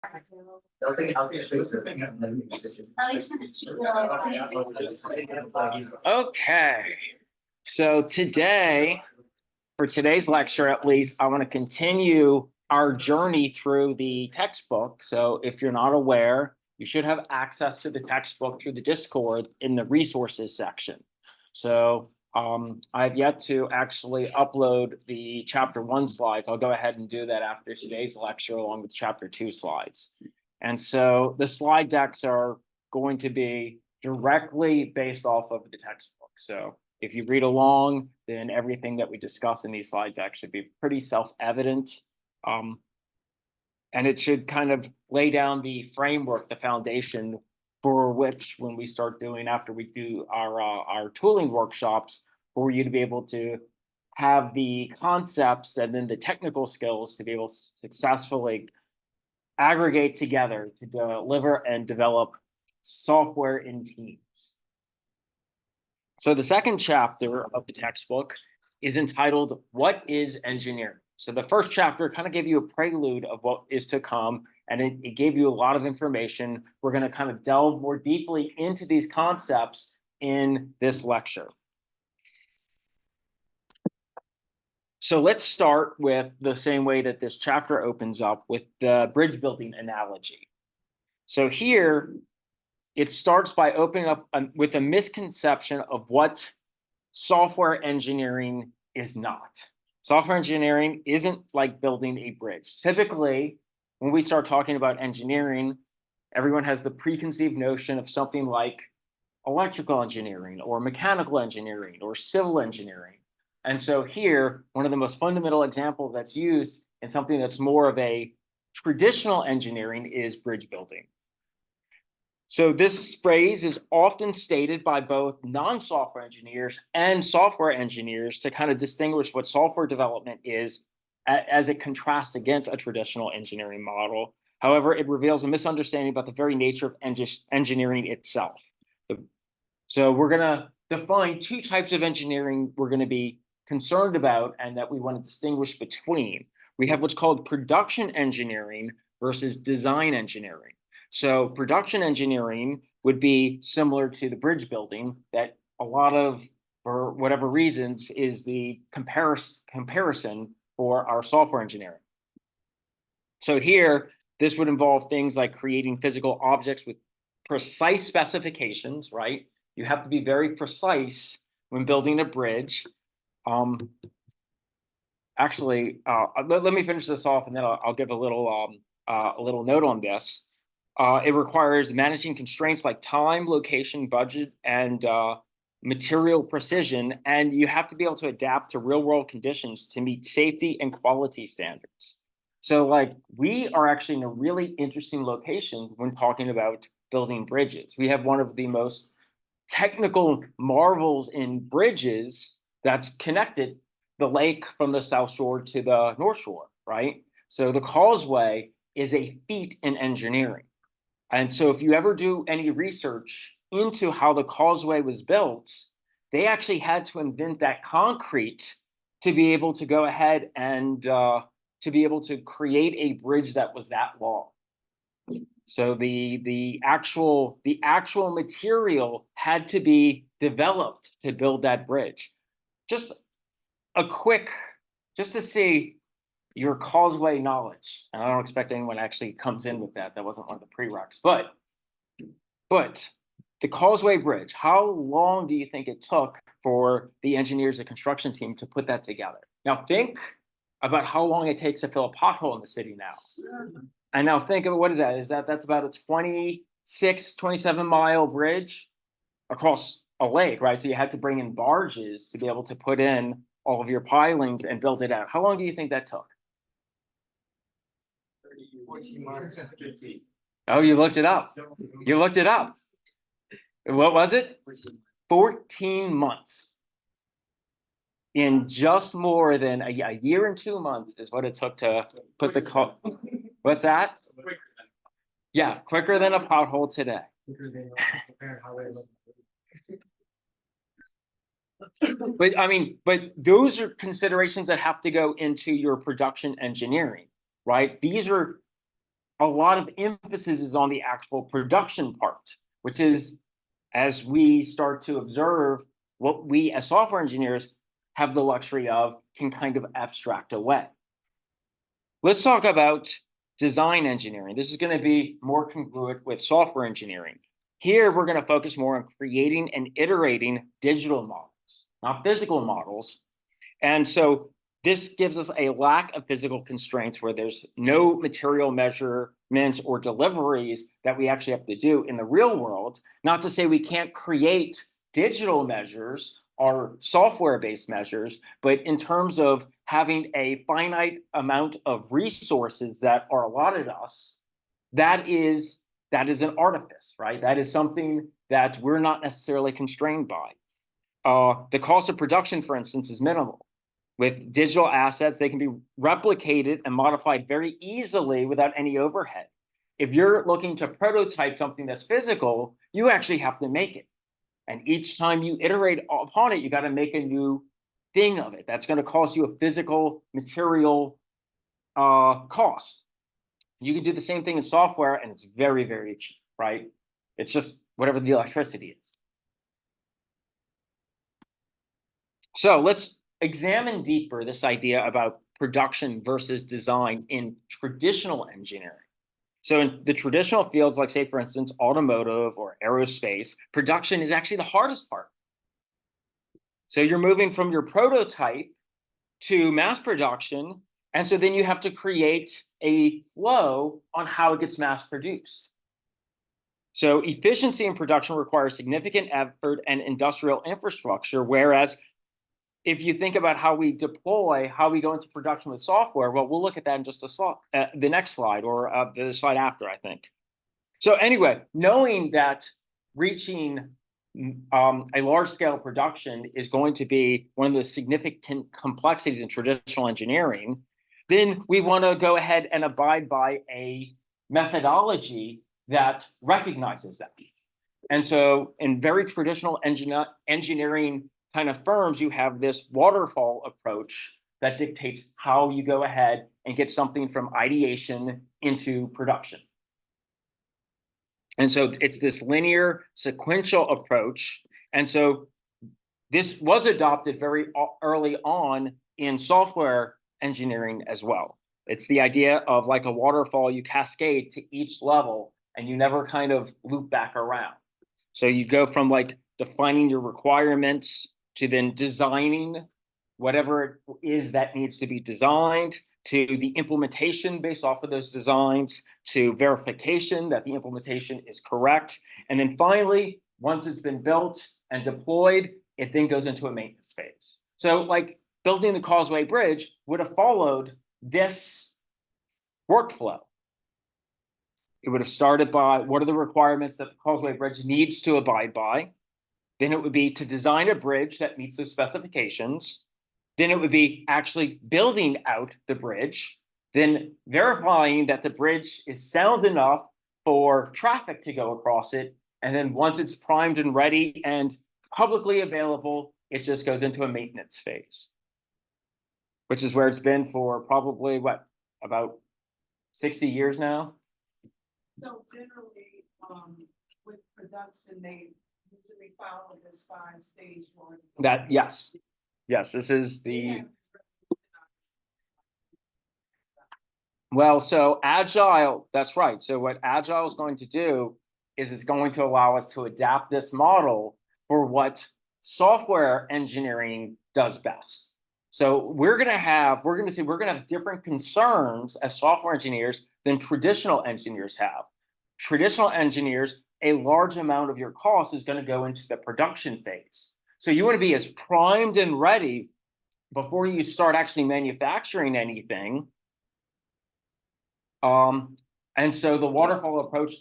Okay, so today, for today's lecture at least, I want to continue our journey through the textbook. So if you're not aware, you should have access to the textbook through the Discord in the resources section. So I've yet to actually upload the chapter 1 slides. I'll go ahead and do that after today's lecture along with chapter 2 slides. And so the slide decks are going to be directly based off of the textbook. So if you read along, then everything that we discuss in these slide decks should be pretty self-evident. And it should kind of lay down the framework, the foundation for which when we start doing, after we do our tooling workshops, for you to be able to have the concepts and then the technical skills to be able to successfully aggregate together to deliver and develop software in teams. So the second chapter of the textbook is entitled, What is Engineering? So the first chapter kind of gave you a prelude of what is to come, and it gave you a lot of information. We're going to kind of delve more deeply into these concepts in this lecture. So let's start with the same way that this chapter opens up, with the bridge building analogy. So here, it starts by opening up with a misconception of what software engineering is not. Software engineering isn't like building a bridge. Typically, when we start talking about engineering, everyone has the preconceived notion of something like electrical engineering or mechanical engineering or civil engineering. And so here, one of the most fundamental examples that's used in something that's more of a traditional engineering is bridge building. So this phrase is often stated by both non-software engineers and software engineers to kind of distinguish what software development is as it contrasts against a traditional engineering model. However, it reveals a misunderstanding about the very nature of engineering itself. So we're going to define two types of engineering we're going to be concerned about and that we want to distinguish between. We have what's called production engineering versus design engineering. So production engineering would be similar to the bridge building, that a lot of, for whatever reasons, is the comparison for our software engineering. So here, this would involve things like creating physical objects with precise specifications, right? You have to be very precise when building a bridge. Actually, let me finish this off, and then I'll give a little note on this. It requires managing constraints like time, location, budget, and material precision, and you have to be able to adapt to real-world conditions to meet safety and quality standards. So, like, we are actually in a really interesting location when talking about building bridges. We have one of the most technical marvels in bridges that's connected the lake from the South Shore to the North Shore, right? So the causeway is a feat in engineering. And so if you ever do any research into how the causeway was built, they actually had to invent that concrete to be able to go ahead and to be able to create a bridge that was that long. So the actual material had to be developed to build that bridge. Just to see your causeway knowledge. And I don't expect anyone actually comes in with that. That wasn't one of the prereqs. But the causeway bridge, how long do you think it took for the engineers, the construction team, to put that together? Now think about how long it takes to fill a pothole in the city now. And now think of, what is that? That's about a 27 mile bridge across a lake, right? So you had to bring in barges to be able to put in all of your pilings and build it out. How long do you think that took? 14 months. Oh, you looked it up. You looked it up. What was it? 14 months. In just more than a year and 2 months is what it took to put the what's that? Yeah, quicker than a pothole today. But I mean, but those are considerations that have to go into your production engineering, right? These are a lot of emphasis is on the actual production part, which is, as we start to observe, what we as software engineers have the luxury of can kind of abstract away. Let's talk about design engineering. This is going to be more congruent with software engineering. Here, we're going to focus more on creating and iterating digital models, not physical models. And so this gives us a lack of physical constraints where there's no material measurements or deliveries that we actually have to do in the real world. Not to say we can't create digital measures or software-based measures, but in terms of having a finite amount of resources that are allotted us, that is an artifice, right? That is something that we're not necessarily constrained by. The cost of production, for instance, is minimal. With digital assets, they can be replicated and modified very easily without any overhead. If you're looking to prototype something that's physical, you actually have to make it. And each time you iterate upon it, you got to make a new thing of it. That's going to cost you a physical material cost. You can do the same thing in software, and it's very, very cheap, right? It's just whatever the electricity is. So let's examine deeper this idea about production versus design in traditional engineering. So in the traditional fields, like say, for instance, automotive or aerospace, production is actually the hardest part. So you're moving from your prototype to mass production. And so then you have to create a flow on how it gets mass produced. So efficiency in production requires significant effort and industrial infrastructure, whereas if you think about how we deploy, how we go into production with software, well, we'll look at that in just the next slide, or the slide after, I think. So anyway, knowing that reaching a large-scale production is going to be one of the significant complexities in traditional engineering, then we want to go ahead and abide by a methodology that recognizes that. And so in very traditional engineering kind of firms, you have this waterfall approach that dictates how you go ahead and get something from ideation into production. And so it's this linear sequential approach. And so this was adopted very early on in software engineering as well. It's the idea of like a waterfall, you cascade to each level and you never kind of loop back around. So you go from like defining your requirements to then designing whatever it is that needs to be designed, to the implementation based off of those designs, to verification that the implementation is correct. And then finally, once it's been built and deployed, it then goes into a maintenance phase. So like building the Causeway Bridge would have followed this workflow. It would have started by what are the requirements that the Causeway Bridge needs to abide by. Then it would be to design a bridge that meets those specifications. Then it would be actually building out the bridge, then verifying that the bridge is sound enough for traffic to go across it. And then once it's primed and ready and publicly available, it just goes into a maintenance phase, which is where it's been for probably what, about 60 years now? So generally, with production, they usually follow this 5-stage one. That, yes. Yes, this is the, well, so Agile, that's right. So what Agile is going to do is it's going to allow us to adapt this model for what software engineering does best. So we're going to have different concerns as software engineers than traditional engineers have. Traditional engineers, a large amount of your cost is going to go into the production phase. So you want to be as primed and ready before you start actually manufacturing anything. And so the waterfall approach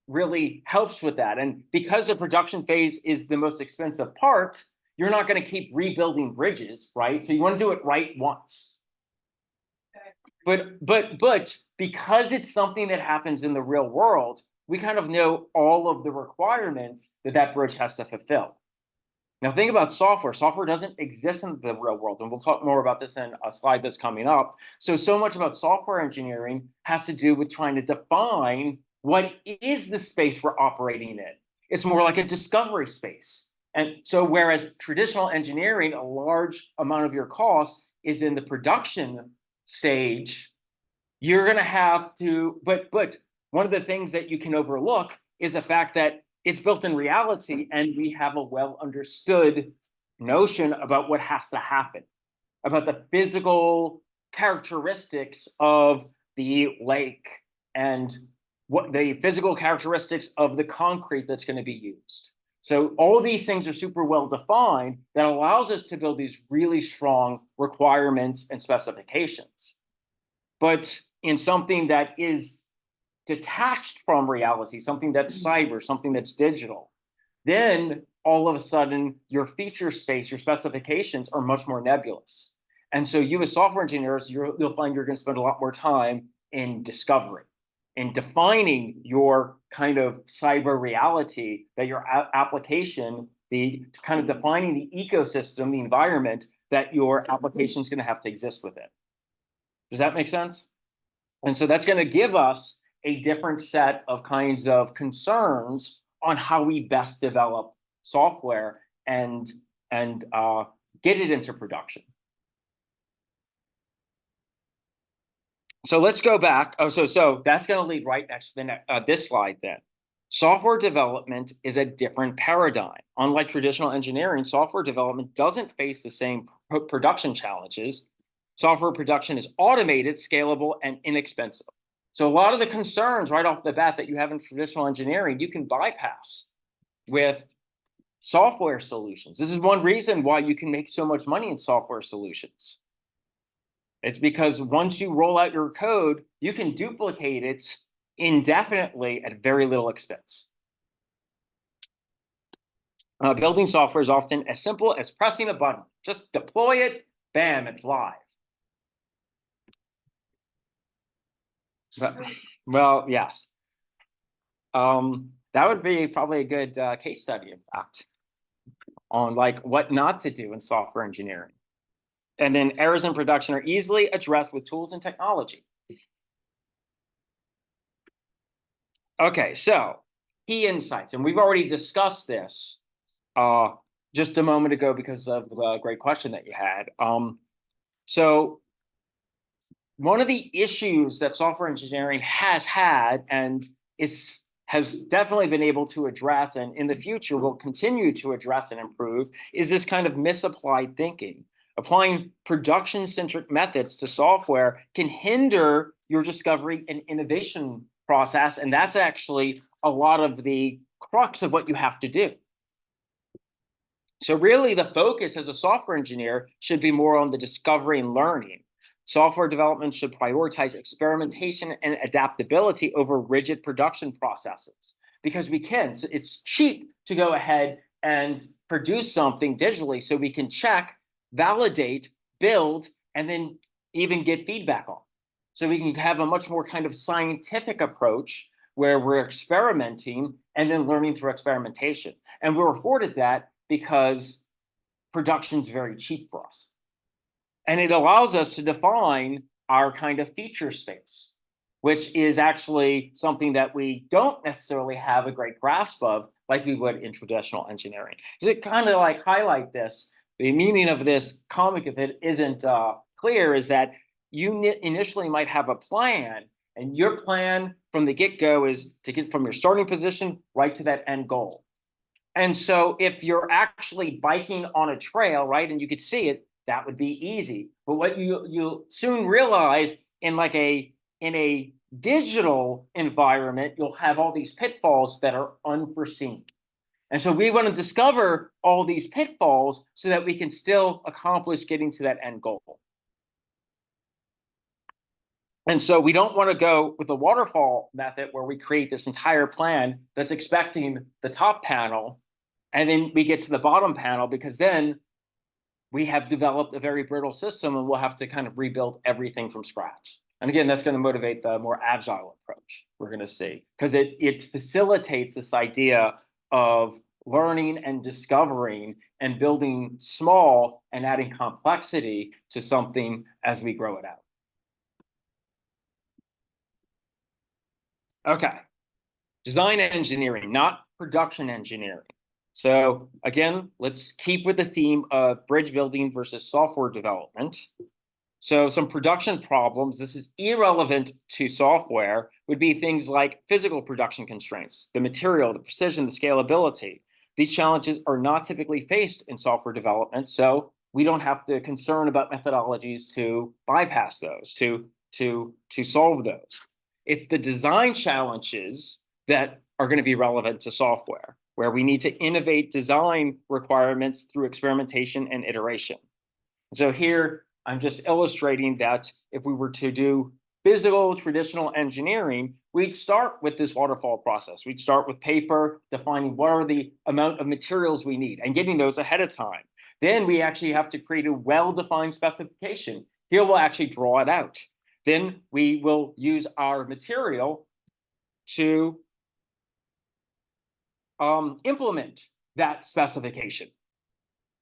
really helps with that. And because the production phase is the most expensive part, you're not going to keep rebuilding bridges, right? So you want to do it right once. But because it's something that happens in the real world, we kind of know all of the requirements that that bridge has to fulfill. Now think about software. Software doesn't exist in the real world, and we'll talk more about this in a slide that's coming up. So much about software engineering has to do with trying to define what is the space we're operating in. It's more like a discovery space. And so whereas traditional engineering, a large amount of your cost is in the production stage, you're going to have to, but one of the things that you can overlook is the fact that it's built in reality and we have a well understood notion about what has to happen, about the physical characteristics of the lake and what the physical characteristics of the concrete that's going to be used. So all of these things are super well defined that allows us to build these really strong requirements and specifications. But in something that is detached from reality, something that's cyber, something that's digital, then all of a sudden your feature space, your specifications are much more nebulous. And so you as software engineers, you'll find you're going to spend a lot more time in discovery, in defining your kind of cyber reality, that your application, the kind of defining the ecosystem, the environment that your application is going to have to exist within. Does that make sense? And so that's going to give us a different set of kinds of concerns on how we best develop software and get it into production. So let's go back. Oh, so that's going to lead right next to this slide then. Software development is a different paradigm. Unlike traditional engineering, software development doesn't face the same production challenges. Software production is automated, scalable, and inexpensive. So a lot of the concerns right off the bat that you have in traditional engineering, you can bypass with software solutions. This is one reason why you can make so much money in software solutions. It's because once you roll out your code, you can duplicate it indefinitely at very little expense. Building software is often as simple as pressing a button. Just deploy it, bam, it's live. But, well, yes. That would be probably a good case study, in fact, on like what not to do in software engineering. And then errors in production are easily addressed with tools and technology. Okay, so key insights, and we've already discussed this just a moment ago because of the great question that you had. So one of the issues that software engineering has had and has definitely been able to address, and in the future will continue to address and improve, is this kind of misapplied thinking. Applying production-centric methods to software can hinder your discovery and innovation process, and that's actually a lot of the crux of what you have to do. So really the focus as a software engineer should be more on the discovery and learning. Software development should prioritize experimentation and adaptability over rigid production processes, because we can. So it's cheap to go ahead and produce something digitally so we can check, validate, build, and then even get feedback on. So we can have a much more kind of scientific approach where we're experimenting and then learning through experimentation. And we're afforded that because production's very cheap for us. And it allows us to define our kind of feature space, which is actually something that we don't necessarily have a great grasp of like we would in traditional engineering. Does it kind of like highlight this? The meaning of this comic, if it isn't clear, is that you initially might have a plan, and your plan from the get-go is to get from your starting position right to that end goal. And so if you're actually biking on a trail, right, and you could see it, that would be easy. But what you'll soon realize in a digital environment, you'll have all these pitfalls that are unforeseen. And so we want to discover all these pitfalls so that we can still accomplish getting to that end goal. And so we don't want to go with the waterfall method where we create this entire plan that's expecting the top panel, and then we get to the bottom panel, because then we have developed a very brittle system and we'll have to kind of rebuild everything from scratch. And again, that's going to motivate the more agile approach we're going to see, because it facilitates this idea of learning and discovering and building small and adding complexity to something as we grow it out. Okay, design engineering, not production engineering. So again, let's keep with the theme of bridge building versus software development. So some production problems, this is irrelevant to software, would be things like physical production constraints, the material, the precision, the scalability. These challenges are not typically faced in software development, so we don't have to concern about methodologies to bypass those, to solve those. It's the design challenges that are going to be relevant to software, where we need to innovate design requirements through experimentation and iteration. So here, I'm just illustrating that if we were to do physical traditional engineering, we'd start with this waterfall process. We'd start with paper, defining what are the amount of materials we need and getting those ahead of time. Then we actually have to create a well-defined specification. Here we'll actually draw it out. Then we will use our material to implement that specification.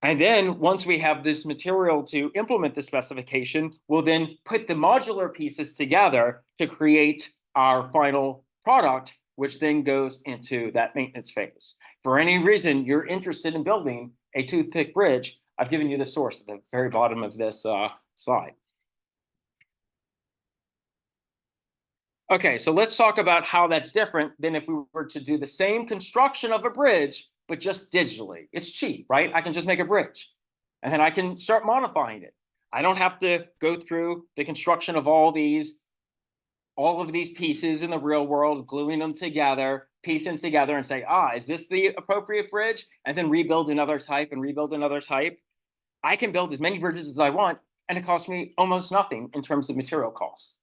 And then once we have this material to implement the specification, we'll then put the modular pieces together to create our final product, which then goes into that maintenance phase. For any reason you're interested in building a toothpick bridge, I've given you the source at the very bottom of this slide. Okay, so let's talk about how that's different than if we were to do the same construction of a bridge, but just digitally. It's cheap, right? I can just make a bridge and then I can start modifying it. I don't have to go through the construction of all of these pieces in the real world, gluing them together, piecing together and say, is this the appropriate bridge? And then rebuild another type and rebuild another type. I can build as many bridges as I want, and it costs me almost nothing in terms of material costs.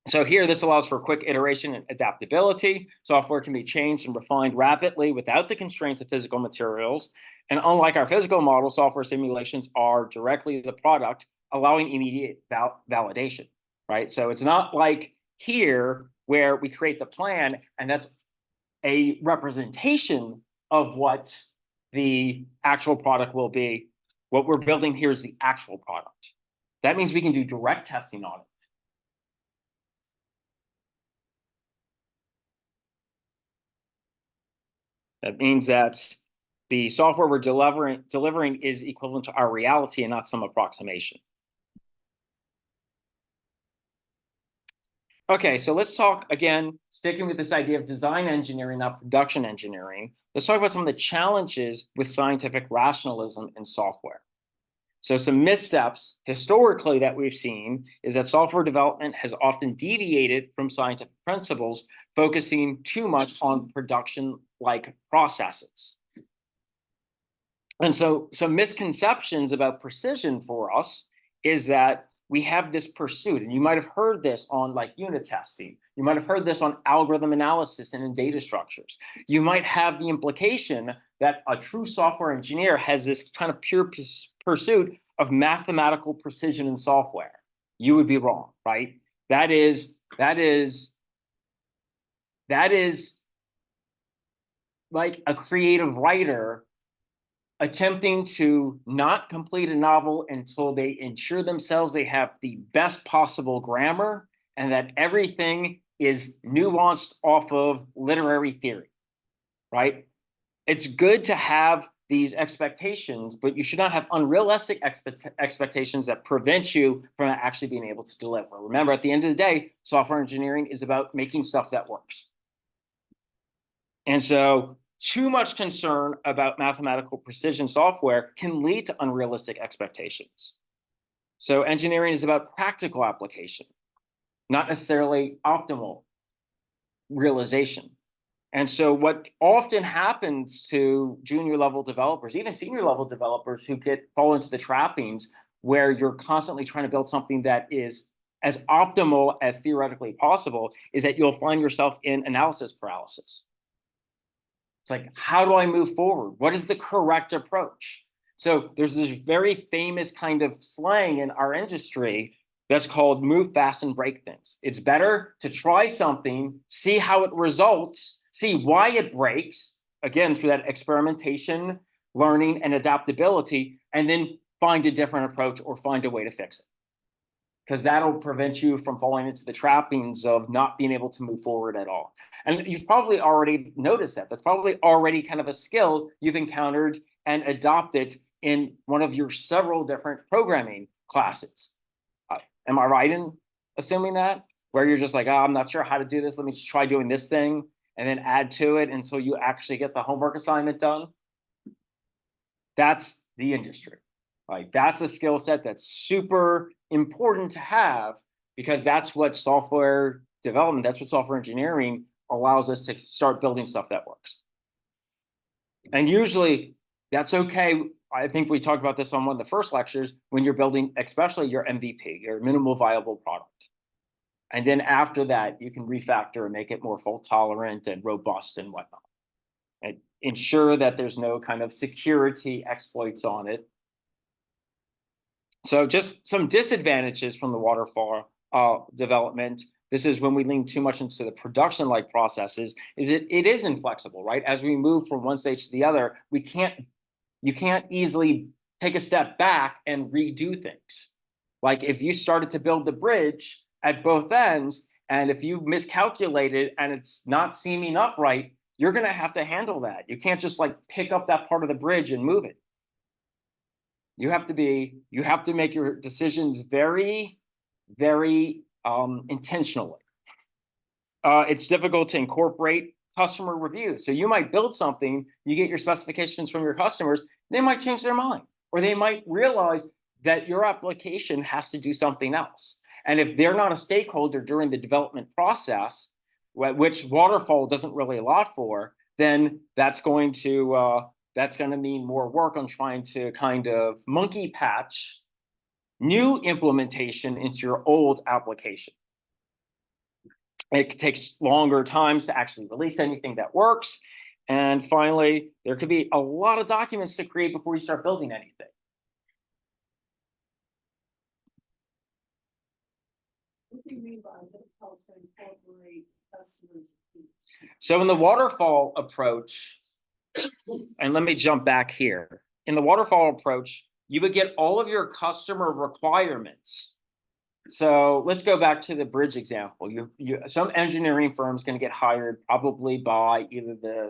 So here, this allows for quick iteration and adaptability. Software can be changed and refined rapidly without the constraints of physical materials. And unlike our physical model, software simulations are directly the product, allowing immediate validation, right? So it's not like here where we create the plan and that's a representation of what the actual product will be. What we're building here is the actual product. That means we can do direct testing on it. That means that the software we're delivering is equivalent to our reality and not some approximation. Okay, so let's talk again, sticking with this idea of design engineering, not production engineering. Let's talk about some of the challenges with scientific rationalism in software. So some missteps historically that we've seen is that software development has often deviated from scientific principles, focusing too much on production-like processes. And so some misconceptions about precision for us is that we have this pursuit, and you might have heard this on like unit testing. You might have heard this on algorithm analysis and in data structures. You might have the implication that a true software engineer has this kind of pure pursuit of mathematical precision in software. You would be wrong, right? That is like a creative writer attempting to not complete a novel until they ensure themselves they have the best possible grammar and that everything is nuanced off of literary theory, right? It's good to have these expectations, but you should not have unrealistic expectations that prevent you from actually being able to deliver. Remember, at the end of the day, software engineering is about making stuff that works. And so too much concern about mathematical precision software can lead to unrealistic expectations. So engineering is about practical application, not necessarily optimal realization. And so what often happens to junior level developers, even senior level developers who fall into the trappings where you're constantly trying to build something that is as optimal as theoretically possible, is that you'll find yourself in analysis paralysis. It's like, how do I move forward? What is the correct approach? So there's this very famous kind of slang in our industry that's called move fast and break things. It's better to try something, see how it results, see why it breaks, again, through that experimentation, learning, and adaptability, and then find a different approach or find a way to fix it. Because that'll prevent you from falling into the trappings of not being able to move forward at all. And you've probably already noticed that. That's probably already kind of a skill you've encountered and adopted in one of your several different programming classes. Am I right in assuming that? Where you're just like, oh, I'm not sure how to do this. Let me just try doing this thing and then add to it until you actually get the homework assignment done. That's the industry. Like, that's a skill set that's super important to have, because that's what software development, that's what software engineering allows us to start building stuff that works. And usually that's okay. I think we talked about this on one of the first lectures, when you're building, especially your MVP, your minimal viable product. And then after that, you can refactor and make it more fault tolerant and robust and whatnot. And ensure that there's no kind of security exploits on it. So just some disadvantages from the waterfall development. This is when we lean too much into the production-like processes, is it is inflexible, right? As we move from one stage to the other, you can't easily take a step back and redo things. Like if you started to build the bridge at both ends, and if you miscalculated and it's not seaming up right, you're gonna have to handle that. You can't just like pick up that part of the bridge and move it. You have to make your decisions very, very intentionally. It's difficult to incorporate customer reviews. So you might build something, you get your specifications from your customers, they might change their mind, or they might realize that your application has to do something else. And if they're not a stakeholder during the development process, which waterfall doesn't really allow for, then that's going to mean more work on trying to kind of monkey patch new implementation into your old application. It takes longer times to actually release anything that works. And finally, there could be a lot of documents to create before you start building anything. What do you mean by difficult to incorporate customers? So in the waterfall approach, and let me jump back here. In the waterfall approach, you would get all of your customer requirements. So let's go back to the bridge example. Some engineering firm is going to get hired probably by the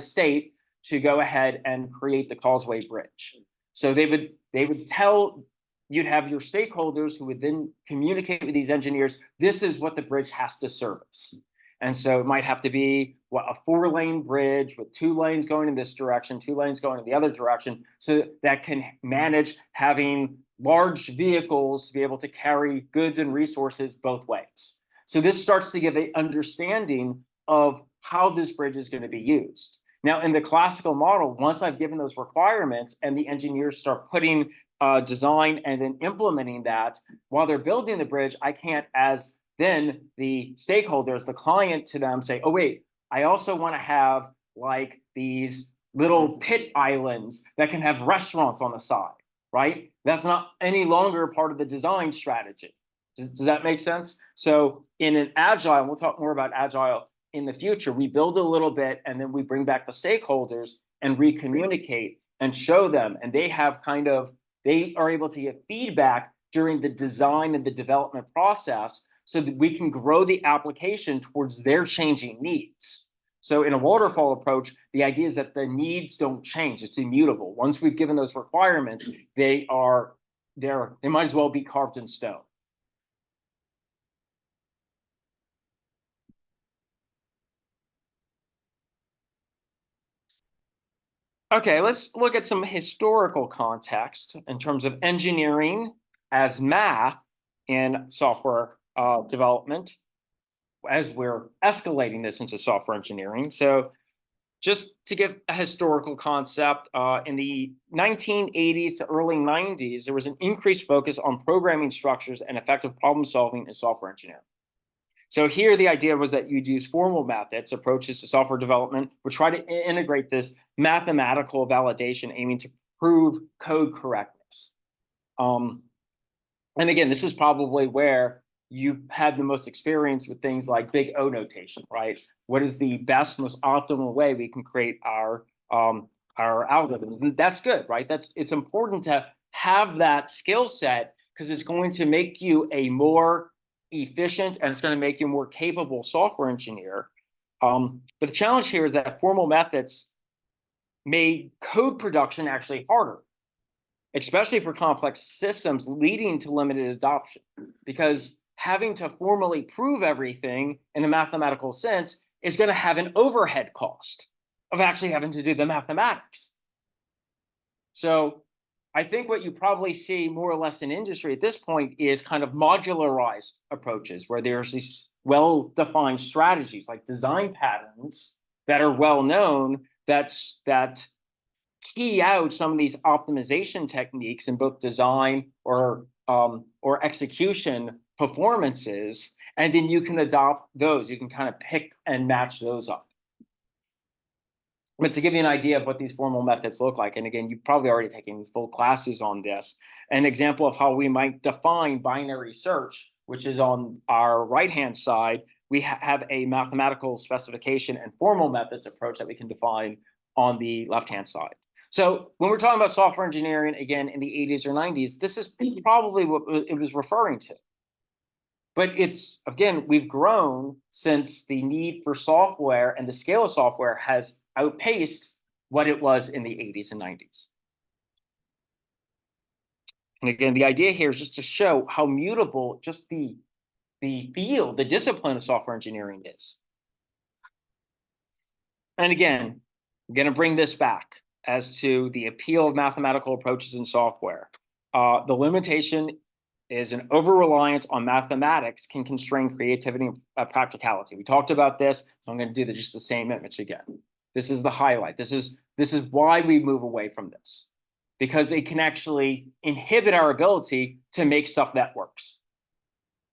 state to go ahead and create the causeway bridge. So they would tell, you'd have your stakeholders who would then communicate with these engineers, this is what the bridge has to service. And so it might have to be a 4-lane bridge with 2 lanes going in this direction, 2 lanes going in the other direction, so that can manage having large vehicles to be able to carry goods and resources both ways. So this starts to give an understanding of how this bridge is going to be used. Now, in the classical model, once I've given those requirements and the engineers start putting design and then implementing that while they're building the bridge, I can't, as then the stakeholders, the client to them, say, oh, wait, I also want to have like these little pit islands that can have restaurants on the side, right? That's not any longer part of the design strategy. Does that make sense? So in an agile, we'll talk more about agile in the future, we build a little bit and then we bring back the stakeholders and recommunicate and show them, and they are able to get feedback during the design and the development process, so that we can grow the application towards their changing needs. So in a waterfall approach, the idea is that the needs don't change. It's immutable. Once we've given those requirements, they might as well be carved in stone. Okay, let's look at some historical context in terms of engineering as math in software development, as we're escalating this into software engineering. So just to give a historical concept, in the 1980s to early 90s, there was an increased focus on programming structures and effective problem solving in software engineering. So here the idea was that you'd use formal methods, approaches to software development, would try to integrate this mathematical validation aiming to prove code correctness. And again, this is probably where you've had the most experience with things like big O notation, right? What is the best, most optimal way we can create our algorithm? And that's good, right? It's important to have that skill set because it's going to make you a more efficient and it's going to make you a more capable software engineer. But the challenge here is that formal methods made code production actually harder, especially for complex systems, leading to limited adoption. Because having to formally prove everything in a mathematical sense is going to have an overhead cost of actually having to do the mathematics. So I think what you probably see more or less in industry at this point is kind of modularized approaches where there's these well-defined strategies like design patterns that are well known that key out some of these optimization techniques in both design or execution performances, and then you can adopt those. You can kind of pick and match those up. But to give you an idea of what these formal methods look like, and again, you've probably already taken full classes on this, an example of how we might define binary search, which is on our right-hand side, we have a mathematical specification and formal methods approach that we can define on the left-hand side. So when we're talking about software engineering, again, in the 80s or 90s, this is probably what it was referring to. But it's, again, we've grown since the need for software and the scale of software has outpaced what it was in the 80s and 90s. And again, the idea here is just to show how mutable just the field, the discipline of software engineering is. And again, I'm going to bring this back as to the appeal of mathematical approaches in software. The limitation is an over-reliance on mathematics can constrain creativity and practicality. We talked about this, so I'm going to do just the same image again. This is the highlight. This is why we move away from this, because it can actually inhibit our ability to make stuff that works.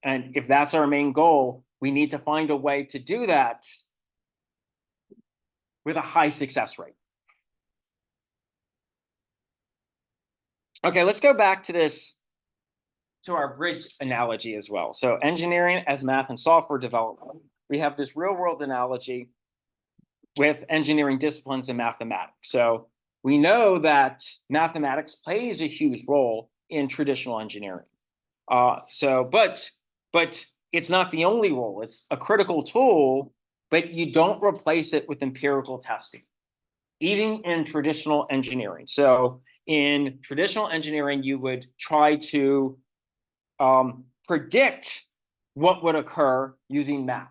And if that's our main goal, we need to find a way to do that with a high success rate. Okay, let's go back to our bridge analogy as well. So engineering as math and software development, we have this real world analogy with engineering disciplines and mathematics. So we know that mathematics plays a huge role in traditional engineering. But it's not the only role. It's a critical tool, but you don't replace it with empirical testing, even in traditional engineering. So in traditional engineering, you would try to predict what would occur using math.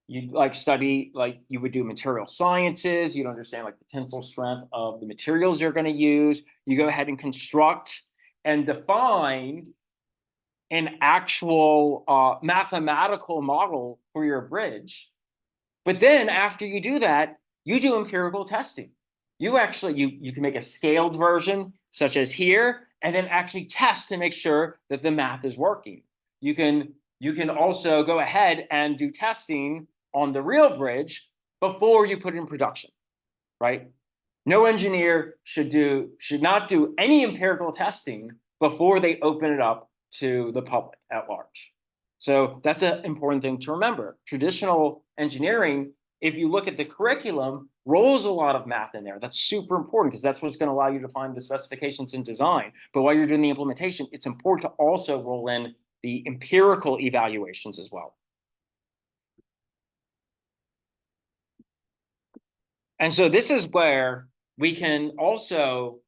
You'd study, you would do material sciences, you'd understand the tensile strength of the materials you're going to use. You go ahead and construct and define an actual mathematical model for your bridge. But then after you do that, you do empirical testing. You actually, you can make a scaled version, such as here, and then actually test to make sure that the math is working. You can also go ahead and do testing on the real bridge before you put it in production, right? No engineer should not do any empirical testing before they open it up to the public at large. So that's an important thing to remember. Traditional engineering, if you look at the curriculum, rolls a lot of math in there. That's super important because that's what's going to allow you to find the specifications in design. But while you're doing the implementation, it's important to also roll in the empirical evaluations as well. And so this is where we can also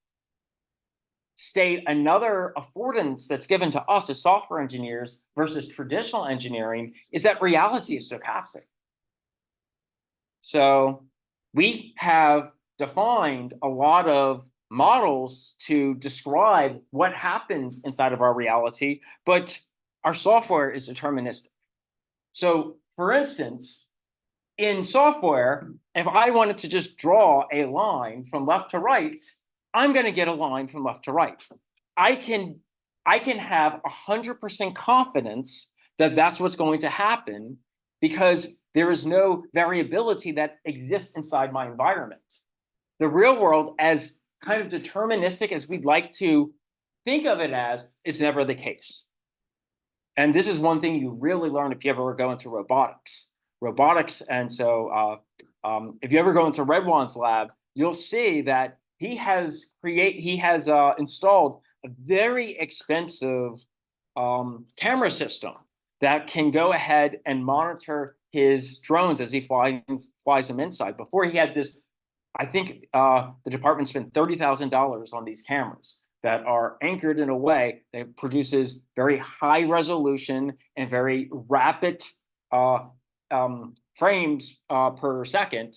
state another affordance that's given to us as software engineers versus traditional engineering is that reality is stochastic. So we have defined a lot of models to describe what happens inside of our reality, but our software is deterministic. So for instance, in software, if I wanted to just draw a line from left to right, I'm going to get a line from left to right. I can have 100% confidence that that's what's going to happen because there is no variability that exists inside my environment. The real world, as kind of deterministic as we'd like to think of it as, is never the case. And this is one thing you really learn if you ever go into robotics. And so if you ever go into Redwan's lab, you'll see that he has installed a very expensive camera system that can go ahead and monitor his drones as he flies them inside. Before he had this, I think the department spent $30,000 on these cameras that are anchored in a way that produces very high resolution and very rapid frames per second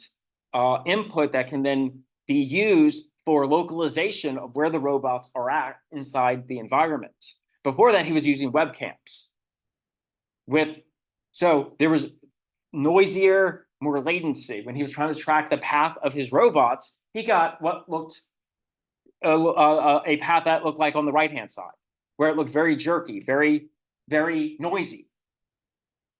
input that can then be used for localization of where the robots are at inside the environment. Before that, he was using webcams. So there was noisier, more latency. When he was trying to track the path of his robots, he got what looked a path that looked like on the right-hand side, where it looked very jerky, very, very noisy.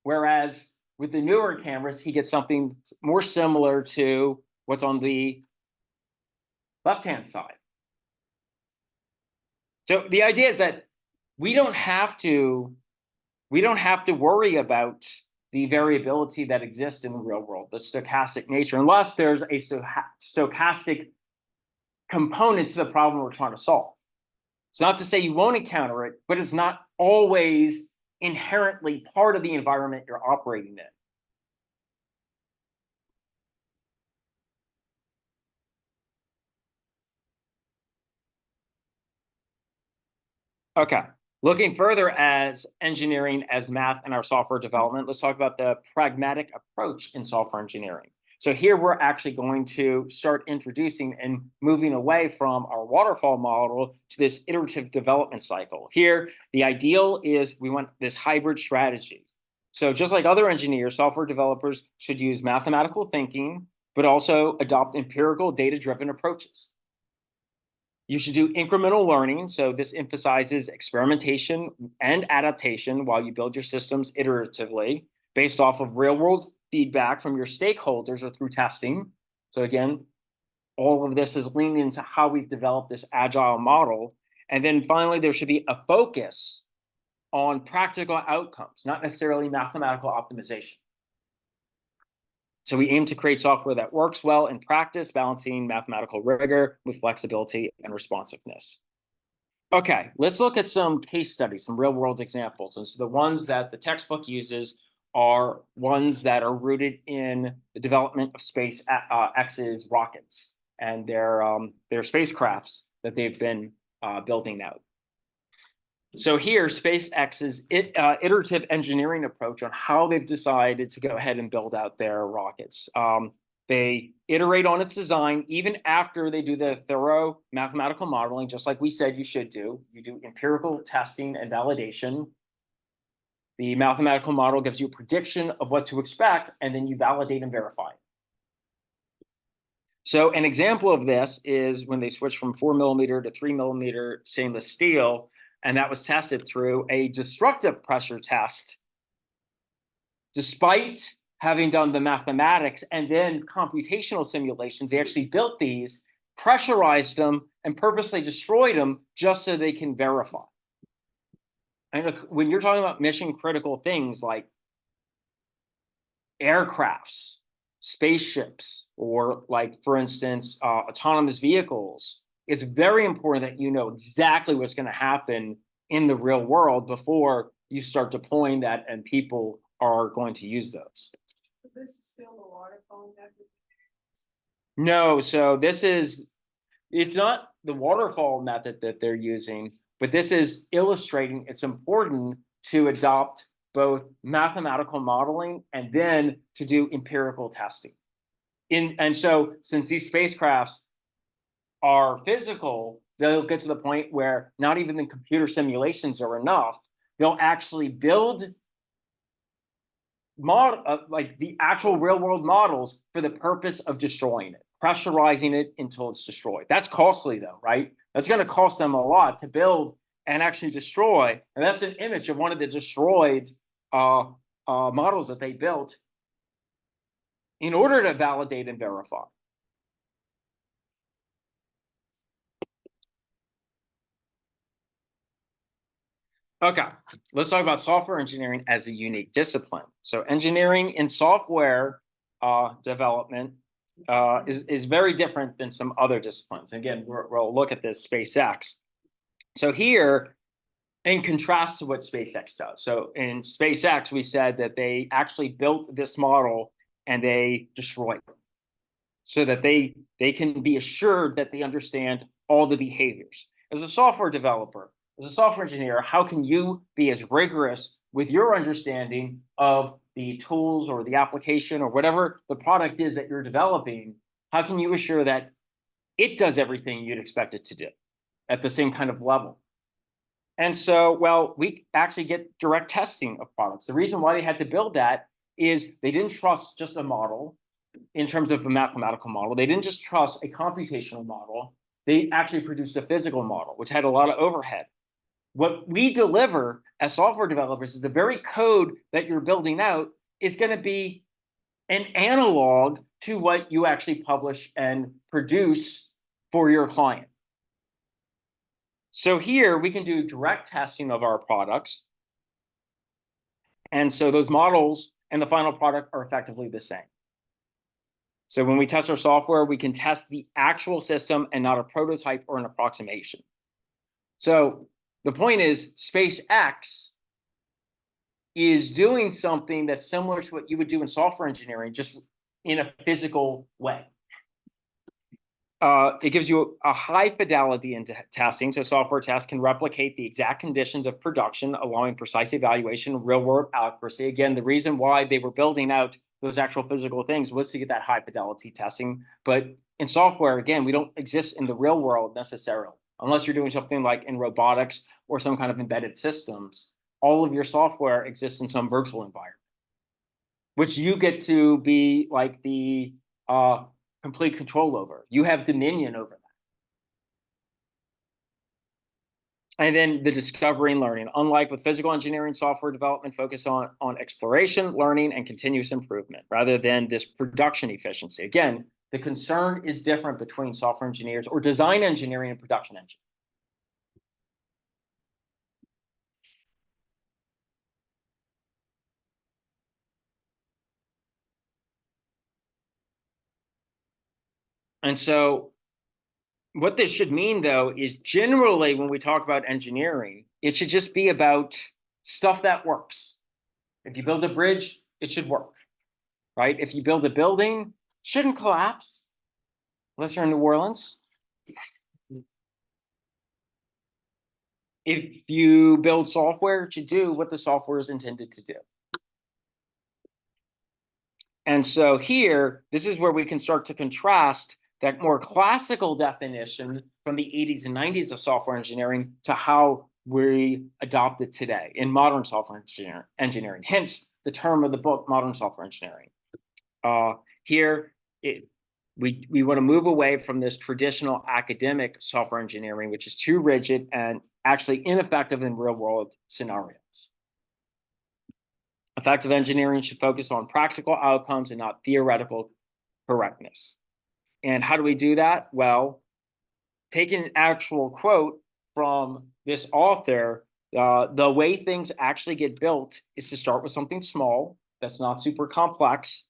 Whereas with the newer cameras, he gets something more similar to what's on the left-hand side. So the idea is that we don't have to worry about the variability that exists in the real world, the stochastic nature, unless there's a stochastic component to the problem we're trying to solve. It's not to say you won't encounter it, but it's not always inherently part of the environment you're operating in. Okay, looking further as engineering as math in our software development, let's talk about the pragmatic approach in software engineering. So here we're actually going to start introducing and moving away from our waterfall model to this iterative development cycle. Here, the ideal is we want this hybrid strategy. So just like other engineers, software developers should use mathematical thinking, but also adopt empirical data-driven approaches. You should do incremental learning. So this emphasizes experimentation and adaptation while you build your systems iteratively based off of real-world feedback from your stakeholders or through testing. So again, all of this is leaning into how we've developed this agile model. And then finally, there should be a focus on practical outcomes, not necessarily mathematical optimization. So we aim to create software that works well in practice, balancing mathematical rigor with flexibility and responsiveness. Okay, let's look at some case studies, some real world examples. And so the ones that the textbook uses are ones that are rooted in the development of SpaceX's rockets and their spacecrafts that they've been building out. So here, SpaceX's iterative engineering approach on how they've decided to go ahead and build out their rockets. They iterate on its design even after they do the thorough mathematical modeling, just like we said you should do. You do empirical testing and validation. The mathematical model gives you a prediction of what to expect, and then you validate and verify. So an example of this is when they switched from 4mm to 3mm stainless steel, and that was tested through a destructive pressure test. Despite having done the mathematics and then computational simulations, they actually built these, pressurized them, and purposely destroyed them just so they can verify. And look, when you're talking about mission critical things like aircrafts, spaceships, or like, for instance, autonomous vehicles, it's very important that you know exactly what's going to happen in the real world before you start deploying that and people are going to use those. But this is still the waterfall method. No, so it's not the waterfall method that they're using, but this is illustrating it's important to adopt both mathematical modeling and then to do empirical testing. And so since these spacecrafts are physical, they'll get to the point where not even the computer simulations are enough. They'll actually build like the actual real world models for the purpose of destroying it, pressurizing it until it's destroyed. That's costly though, right? That's going to cost them a lot to build and actually destroy. And that's an image of one of the destroyed models that they built in order to validate and verify. Okay, let's talk about software engineering as a unique discipline. So engineering in software development is very different than some other disciplines. Again, we'll look at this SpaceX. So here, in contrast to what SpaceX does. So in SpaceX, we said that they actually built this model and they destroyed it so that they can be assured that they understand all the behaviors. As a software developer, as a software engineer, how can you be as rigorous with your understanding of the tools or the application or whatever the product is that you're developing? How can you assure that it does everything you'd expect it to do at the same kind of level? And so, well, we actually get direct testing of products. The reason why they had to build that is they didn't trust just a model in terms of a mathematical model. They didn't just trust a computational model. They actually produced a physical model, which had a lot of overhead. What we deliver as software developers is the very code that you're building out is going to be an analog to what you actually publish and produce for your client. So here we can do direct testing of our products. And so those models and the final product are effectively the same. So when we test our software, we can test the actual system and not a prototype or an approximation. So the point is, SpaceX is doing something that's similar to what you would do in software engineering, just in a physical way. It gives you a high fidelity into testing. So software tests can replicate the exact conditions of production, allowing precise evaluation, real world accuracy. Again, the reason why they were building out those actual physical things was to get that high fidelity testing. But in software, again, we don't exist in the real world necessarily, unless you're doing something like in robotics or some kind of embedded systems. All of your software exists in some virtual environment, which you get to be like the complete control over. You have dominion over that. And then the discovery and learning. Unlike with physical engineering, software development focus on exploration, learning, and continuous improvement rather than this production efficiency. Again, the concern is different between software engineers or design engineering and production engineering. And so what this should mean, though, is generally when we talk about engineering, it should just be about stuff that works. If you build a bridge, it should work, right? If you build a building, it shouldn't collapse unless you're in New Orleans. If you build software, it should do what the software is intended to do. And so here, this is where we can start to contrast that more classical definition from the 80s and 90s of software engineering to how we adopt it today in modern software engineering. Hence the term of the book, Modern Software Engineering. Here, we want to move away from this traditional academic software engineering, which is too rigid and actually ineffective in real world scenarios. Effective engineering should focus on practical outcomes and not theoretical correctness. And how do we do that? Well, taking an actual quote from this author, the way things actually get built is to start with something small that's not super complex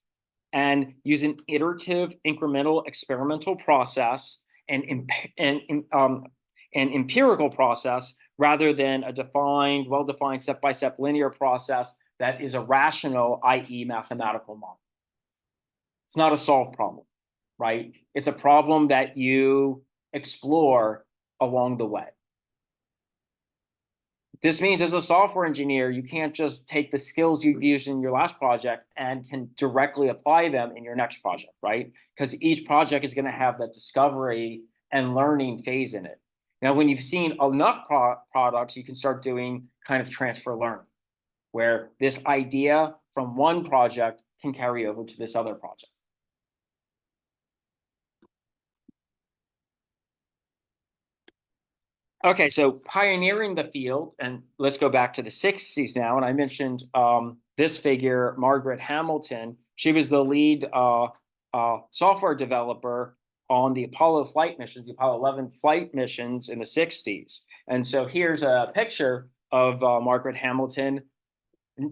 and use an iterative, incremental, experimental process and empirical process rather than a defined, well-defined, step-by-step linear process that is a rational, i.e. mathematical model. It's not a solved problem, right? It's a problem that you explore along the way. This means as a software engineer, you can't just take the skills you've used in your last project and can directly apply them in your next project, right? Because each project is going to have that discovery and learning phase in it. Now, when you've seen enough products, you can start doing kind of transfer learning, where this idea from one project can carry over to this other project. Okay, so pioneering the field, and let's go back to the 60s now. And I mentioned this figure, Margaret Hamilton. She was the lead software developer on the Apollo flight missions, the Apollo 11 flight missions in the 60s. And so here's a picture of Margaret Hamilton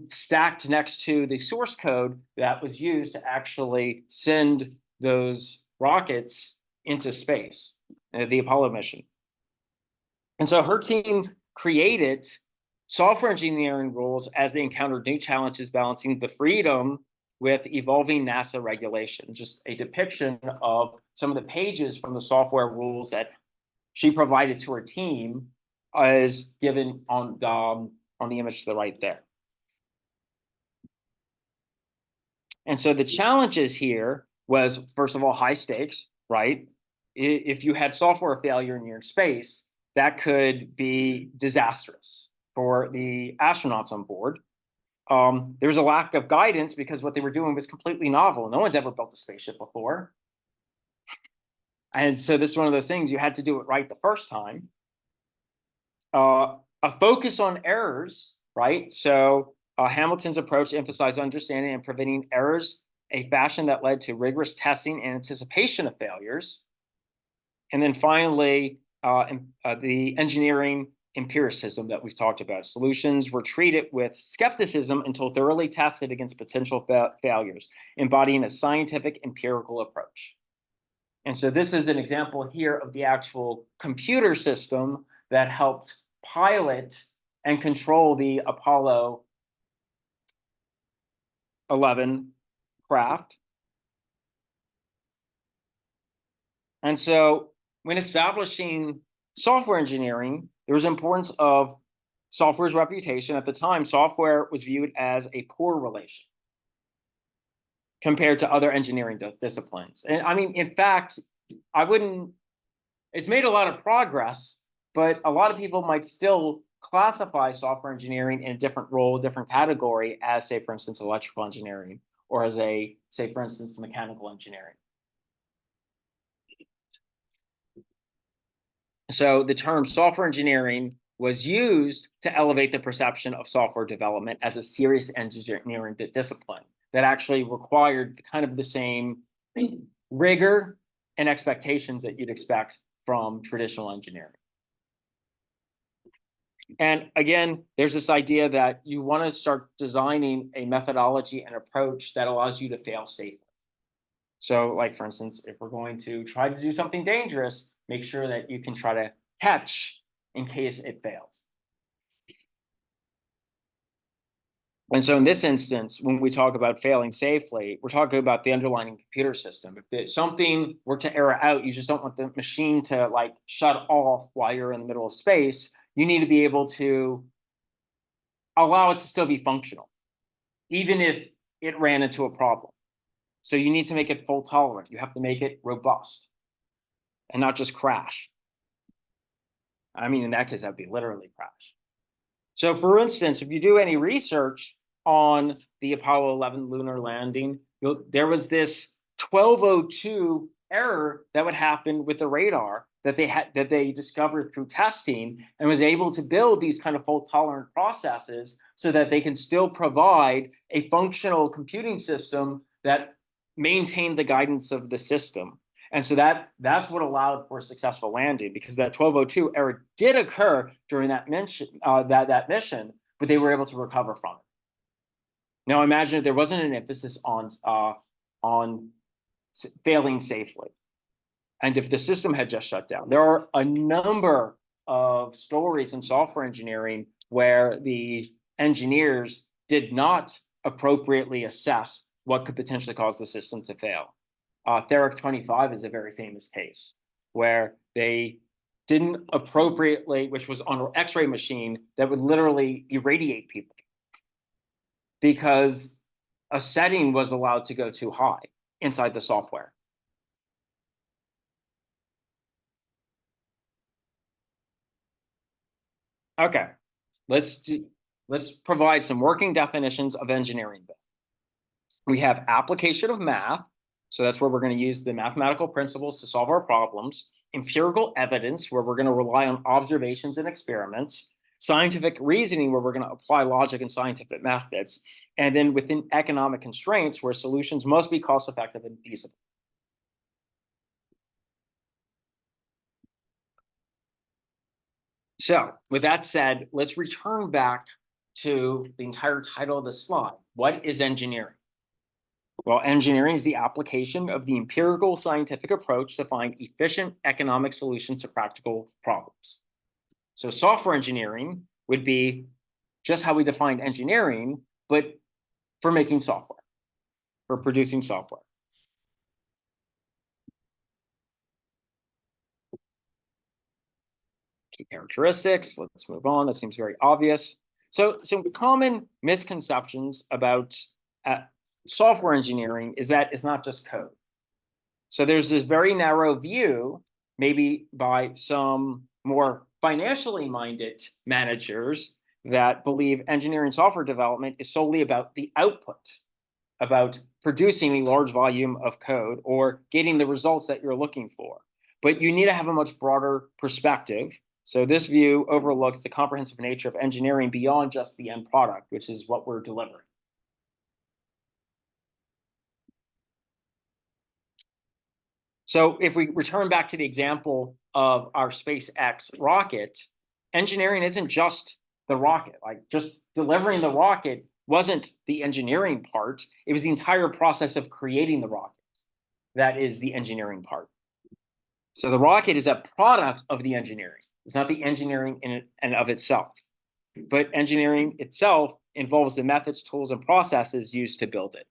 stacked next to the source code that was used to actually send those rockets into space, the Apollo mission. And so her team created software engineering rules as they encountered new challenges balancing the freedom with evolving NASA regulation. Just a depiction of some of the pages from the software rules that she provided to her team is given on the image to the right there. And so the challenges here was, first of all, high stakes, right? If you had software failure and you're in space, that could be disastrous for the astronauts on board. There was a lack of guidance because what they were doing was completely novel. No one's ever built a spaceship before. And so this is one of those things, you had to do it right the first time. A focus on errors, right? So Hamilton's approach emphasized understanding and preventing errors, a fashion that led to rigorous testing and anticipation of failures. And then finally, the engineering empiricism that we've talked about. Solutions were treated with skepticism until thoroughly tested against potential failures, embodying a scientific empirical approach. And so this is an example here of the actual computer system that helped pilot and control the Apollo 11 craft. And so when establishing software engineering, there was importance of software's reputation. At the time, software was viewed as a poor relation compared to other engineering disciplines. And I mean, in fact, it's made a lot of progress, but a lot of people might still classify software engineering in a different role, different category as, say, for instance, electrical engineering, or as say, for instance, mechanical engineering. So the term software engineering was used to elevate the perception of software development as a serious engineering discipline that actually required kind of the same rigor and expectations that you'd expect from traditional engineering. And again, there's this idea that you want to start designing a methodology and approach that allows you to fail safely. So like, for instance, if we're going to try to do something dangerous, make sure that you can try to catch in case it fails. And so in this instance, when we talk about failing safely, we're talking about the underlying computer system. If something were to error out, you just don't want the machine to like shut off while you're in the middle of space. You need to be able to allow it to still be functional, even if it ran into a problem. So you need to make it fault tolerant. You have to make it robust and not just crash. I mean, in that case, that'd be literally crash. So for instance, if you do any research on the Apollo 11 lunar landing, there was this 1202 error that would happen with the radar that they discovered through testing, and was able to build these kind of fault tolerant processes so that they can still provide a functional computing system that maintained the guidance of the system. And so that's what allowed for a successful landing, because that 1202 error did occur during that mission, but they were able to recover from it. Now imagine if there wasn't an emphasis on failing safely, and if the system had just shut down. There are a number of stories in software engineering where the engineers did not appropriately assess what could potentially cause the system to fail. Theric 25 is a very famous case where they didn't appropriately, which was on an X-ray machine that would literally irradiate people because a setting was allowed to go too high inside the software. Okay, let's provide some working definitions of engineering. We have application of math. So that's where we're going to use the mathematical principles to solve our problems. Empirical evidence, where we're going to rely on observations and experiments. Scientific reasoning, where we're going to apply logic and scientific methods. And then within economic constraints, where solutions must be cost-effective and feasible. So with that said, let's return back to the entire title of the slide. What is engineering? Well, engineering is the application of the empirical scientific approach to find efficient economic solutions to practical problems. So software engineering would be just how we defined engineering, but for making software, for producing software. Key characteristics, let's move on. That seems very obvious. So some common misconceptions about software engineering is that it's not just code. So there's this very narrow view, maybe by some more financially minded managers, that believe engineering software development is solely about the output, about producing a large volume of code or getting the results that you're looking for. But you need to have a much broader perspective. So this view overlooks the comprehensive nature of engineering beyond just the end product, which is what we're delivering. So if we return back to the example of our SpaceX rocket, engineering isn't just the rocket. Like just delivering the rocket wasn't the engineering part. It was the entire process of creating the rocket. That is the engineering part. So the rocket is a product of the engineering. It's not the engineering in and of itself. But engineering itself involves the methods, tools, and processes used to build it.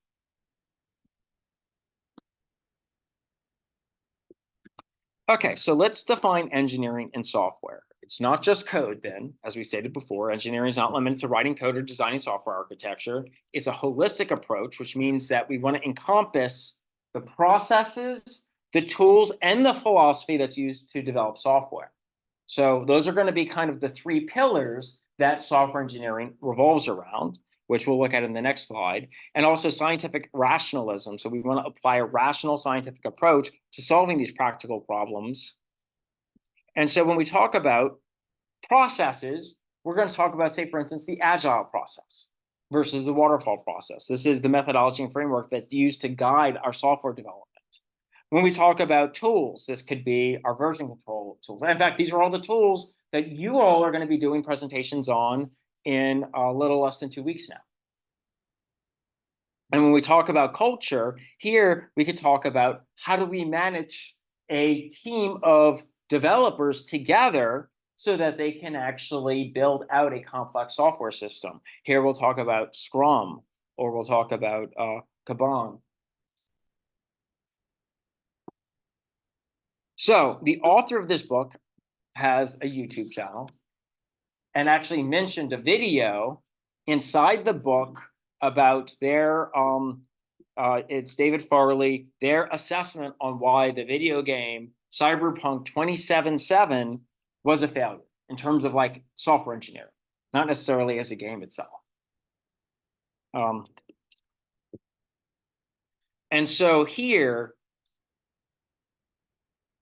Okay, so let's define engineering and software. It's not just code then, as we stated before. Engineering is not limited to writing code or designing software architecture. It's a holistic approach, which means that we want to encompass the processes, the tools, and the philosophy that's used to develop software. So those are going to be kind of the three pillars that software engineering revolves around, which we'll look at in the next slide, and also scientific rationalism. So we want to apply a rational scientific approach to solving these practical problems. And so when we talk about processes, we're going to talk about, say, for instance, the agile process versus the waterfall process. This is the methodology and framework that's used to guide our software development. When we talk about tools, this could be our version control tools. In fact, these are all the tools that you all are going to be doing presentations on in a little less than 2 weeks now. And when we talk about culture, here we could talk about how do we manage a team of developers together so that they can actually build out a complex software system. Here we'll talk about Scrum, or we'll talk about Kanban. So the author of this book has a YouTube channel and actually mentioned a video inside the book about their, it's David Farley, their assessment on why the video game Cyberpunk 2077 was a failure in terms of like software engineering, not necessarily as a game itself. And so here,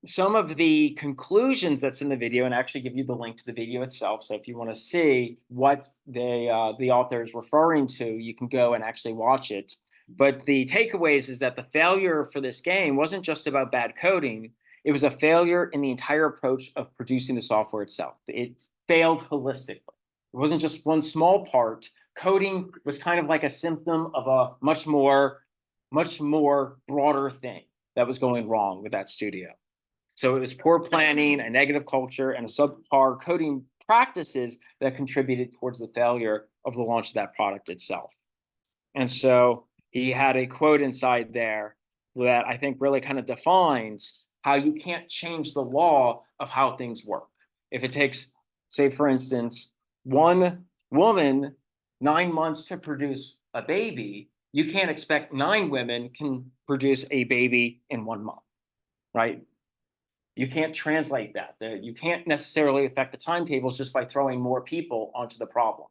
some of the conclusions that's in the video, and I actually give you the link to the video itself. So if you want to see what the author is referring to, you can go and actually watch it. But the takeaways is that the failure for this game wasn't just about bad coding. It was a failure in the entire approach of producing the software itself. It failed holistically. It wasn't just one small part. Coding was kind of like a symptom of a much more broader thing that was going wrong with that studio. So it was poor planning, a negative culture, and a subpar coding practices that contributed towards the failure of the launch of that product itself. And so he had a quote inside there that I think really kind of defines how you can't change the law of how things work. If it takes, say, for instance, one woman 9 months to produce a baby, you can't expect 9 women can produce a baby in 1 month, right? You can't translate that. You can't necessarily affect the timetables just by throwing more people onto the problem.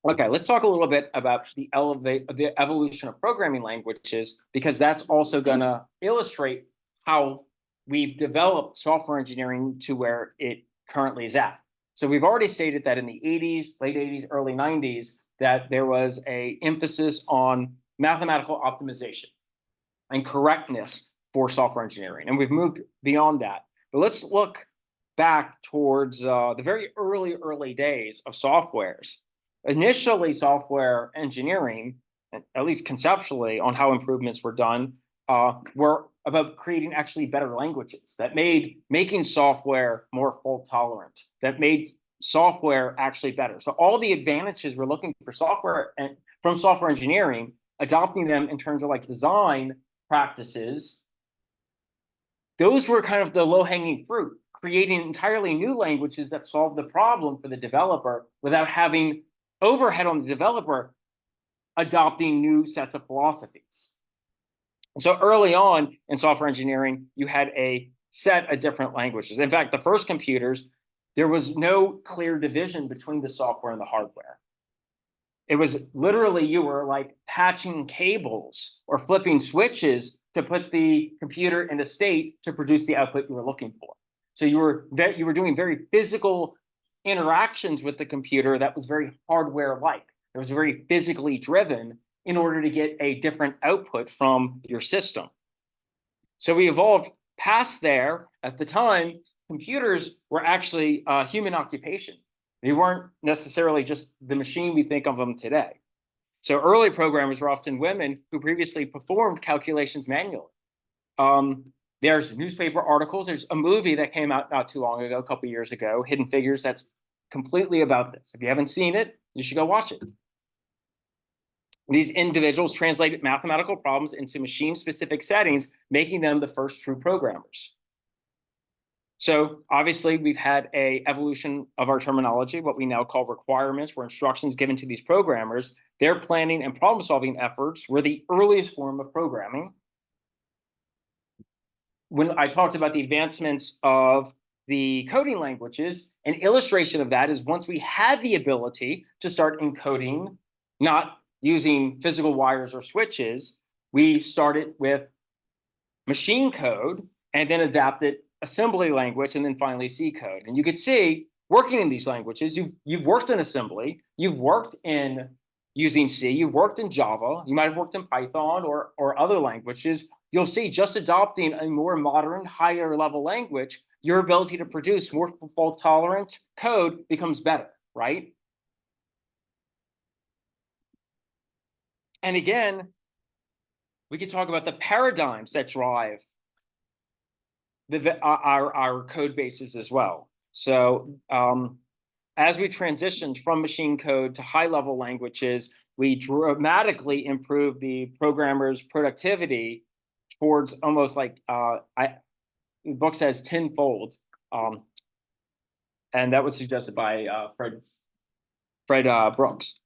Okay, let's talk a little bit about the evolution of programming languages, because that's also going to illustrate how we've developed software engineering to where it currently is at. So we've already stated that in the 80s, late 80s, early 90s, that there was an emphasis on mathematical optimization and correctness for software engineering. And we've moved beyond that. But let's look back towards the very early days of softwares. Initially, software engineering, at least conceptually, on how improvements were done, were about creating actually better languages that made making software more fault tolerant, that made software actually better. So all the advantages we're looking for software and from software engineering, adopting them in terms of like design practices, those were kind of the low-hanging fruit, creating entirely new languages that solve the problem for the developer without having overhead on the developer adopting new sets of philosophies. And so early on in software engineering, you had a set of different languages. In fact, the first computers, there was no clear division between the software and the hardware. It was literally, you were like patching cables or flipping switches to put the computer in a state to produce the output you were looking for. So you were doing very physical interactions with the computer that was very hardware-like. It was very physically driven in order to get a different output from your system. So we evolved past there. At the time, computers were actually a human occupation. They weren't necessarily just the machine we think of them today. So early programmers were often women who previously performed calculations manually. There's newspaper articles. There's a movie that came out not too long ago, a couple of years ago, Hidden Figures, that's completely about this. If you haven't seen it, you should go watch it. These individuals translated mathematical problems into machine-specific settings, making them the first true programmers. So obviously, we've had an evolution of our terminology, what we now call requirements, where instructions given to these programmers. Their planning and problem-solving efforts were the earliest form of programming. When I talked about the advancements of the coding languages, an illustration of that is once we had the ability to start encoding, not using physical wires or switches, we started with machine code and then adapted assembly language and then finally C code. And you could see working in these languages, you've worked in assembly, you've worked in using C, you've worked in Java, you might have worked in Python or other languages. You'll see just adopting a more modern, higher level language, your ability to produce more fault tolerant code becomes better, right? And again, we could talk about the paradigms that drive our code bases as well. So as we transitioned from machine code to high-level languages, we dramatically improved the programmer's productivity towards almost like, the book says tenfold. And that was suggested by Fred Brooks.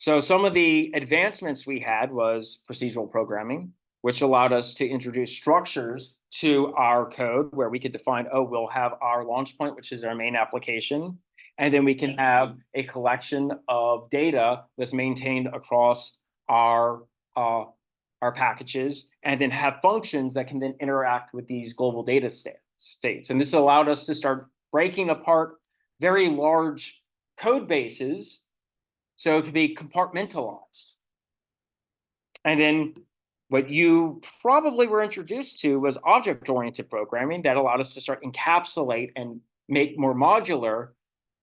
So some of the advancements we had was procedural programming, which allowed us to introduce structures to our code where we could define, oh, we'll have our launch point, which is our main application. And then we can have a collection of data that's maintained across our packages, and then have functions that can then interact with these global data states. And this allowed us to start breaking apart very large code bases so it could be compartmentalized. And then what you probably were introduced to was object-oriented programming that allowed us to start encapsulate and make more modular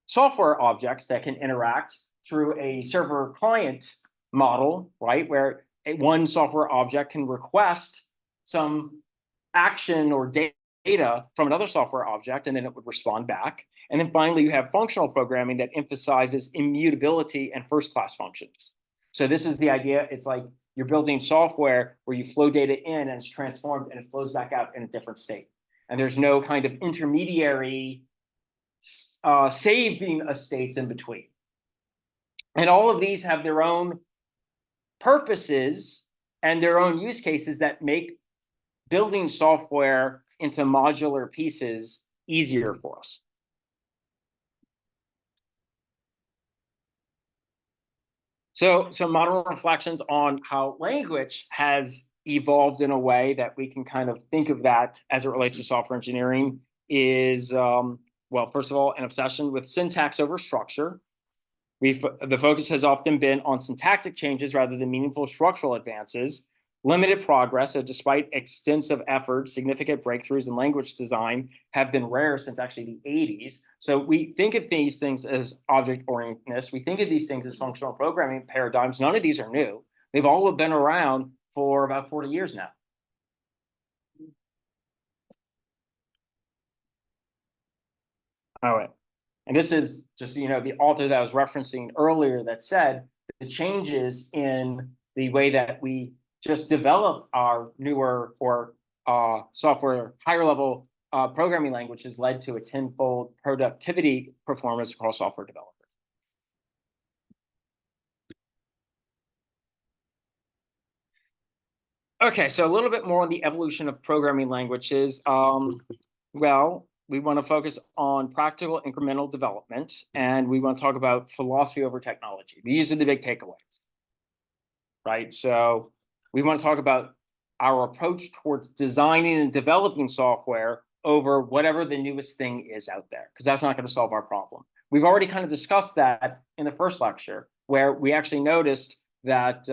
software objects that can interact through a server-client model, right? Where one software object can request some action or data from another software object, and then it would respond back. And then finally, you have functional programming that emphasizes immutability and first-class functions. So this is the idea. It's like you're building software where you flow data in and it's transformed and it flows back out in a different state. And there's no kind of intermediary saving of states in between. And all of these have their own purposes and their own use cases that make building software into modular pieces easier for us. So some modern reflections on how language has evolved in a way that we can kind of think of that as it relates to software engineering is, well, first of all, an obsession with syntax over structure. The focus has often been on syntactic changes rather than meaningful structural advances. Limited progress, so despite extensive efforts, significant breakthroughs in language design have been rare since actually the 80s. So we think of these things as object-orientedness. We think of these things as functional programming paradigms. None of these are new. They've all been around for about 40 years now. All right. And this is just, the author that I was referencing earlier that said the changes in the way that we just develop our newer or software, higher level programming languages led to a tenfold productivity performance across software developers. Okay, so a little bit more on the evolution of programming languages. Well, we want to focus on practical incremental development, and we want to talk about philosophy over technology. These are the big takeaways, right? So we want to talk about our approach towards designing and developing software over whatever the newest thing is out there, because that's not going to solve our problem. We've already kind of discussed that in the first lecture, where we actually noticed that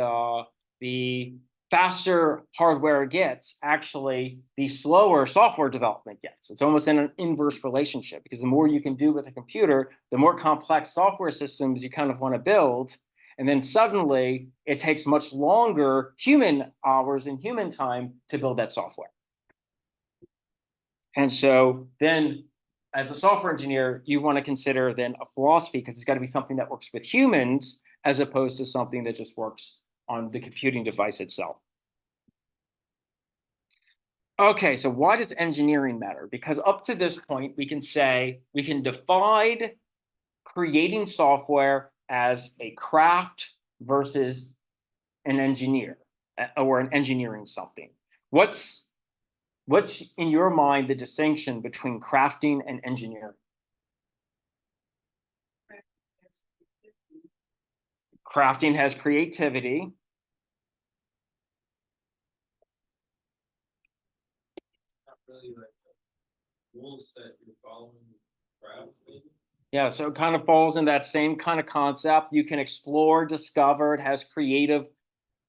the faster hardware gets, actually, the slower software development gets. It's almost in an inverse relationship, because the more you can do with a computer, the more complex software systems you kind of want to build. And then suddenly it takes much longer human hours and human time to build that software. And so then as a software engineer, you want to consider then a philosophy, because it's got to be something that works with humans as opposed to something that just works on the computing device itself. Okay, so why does engineering matter? Because up to this point, we can say, we can divide creating software as a craft versus an engineer or an engineering something. What's in your mind the distinction between crafting and engineering? Crafting has creativity. Not really like the rules that you're following craft, maybe? Yeah, so it kind of falls in that same kind of concept. You can explore, discover. It has creative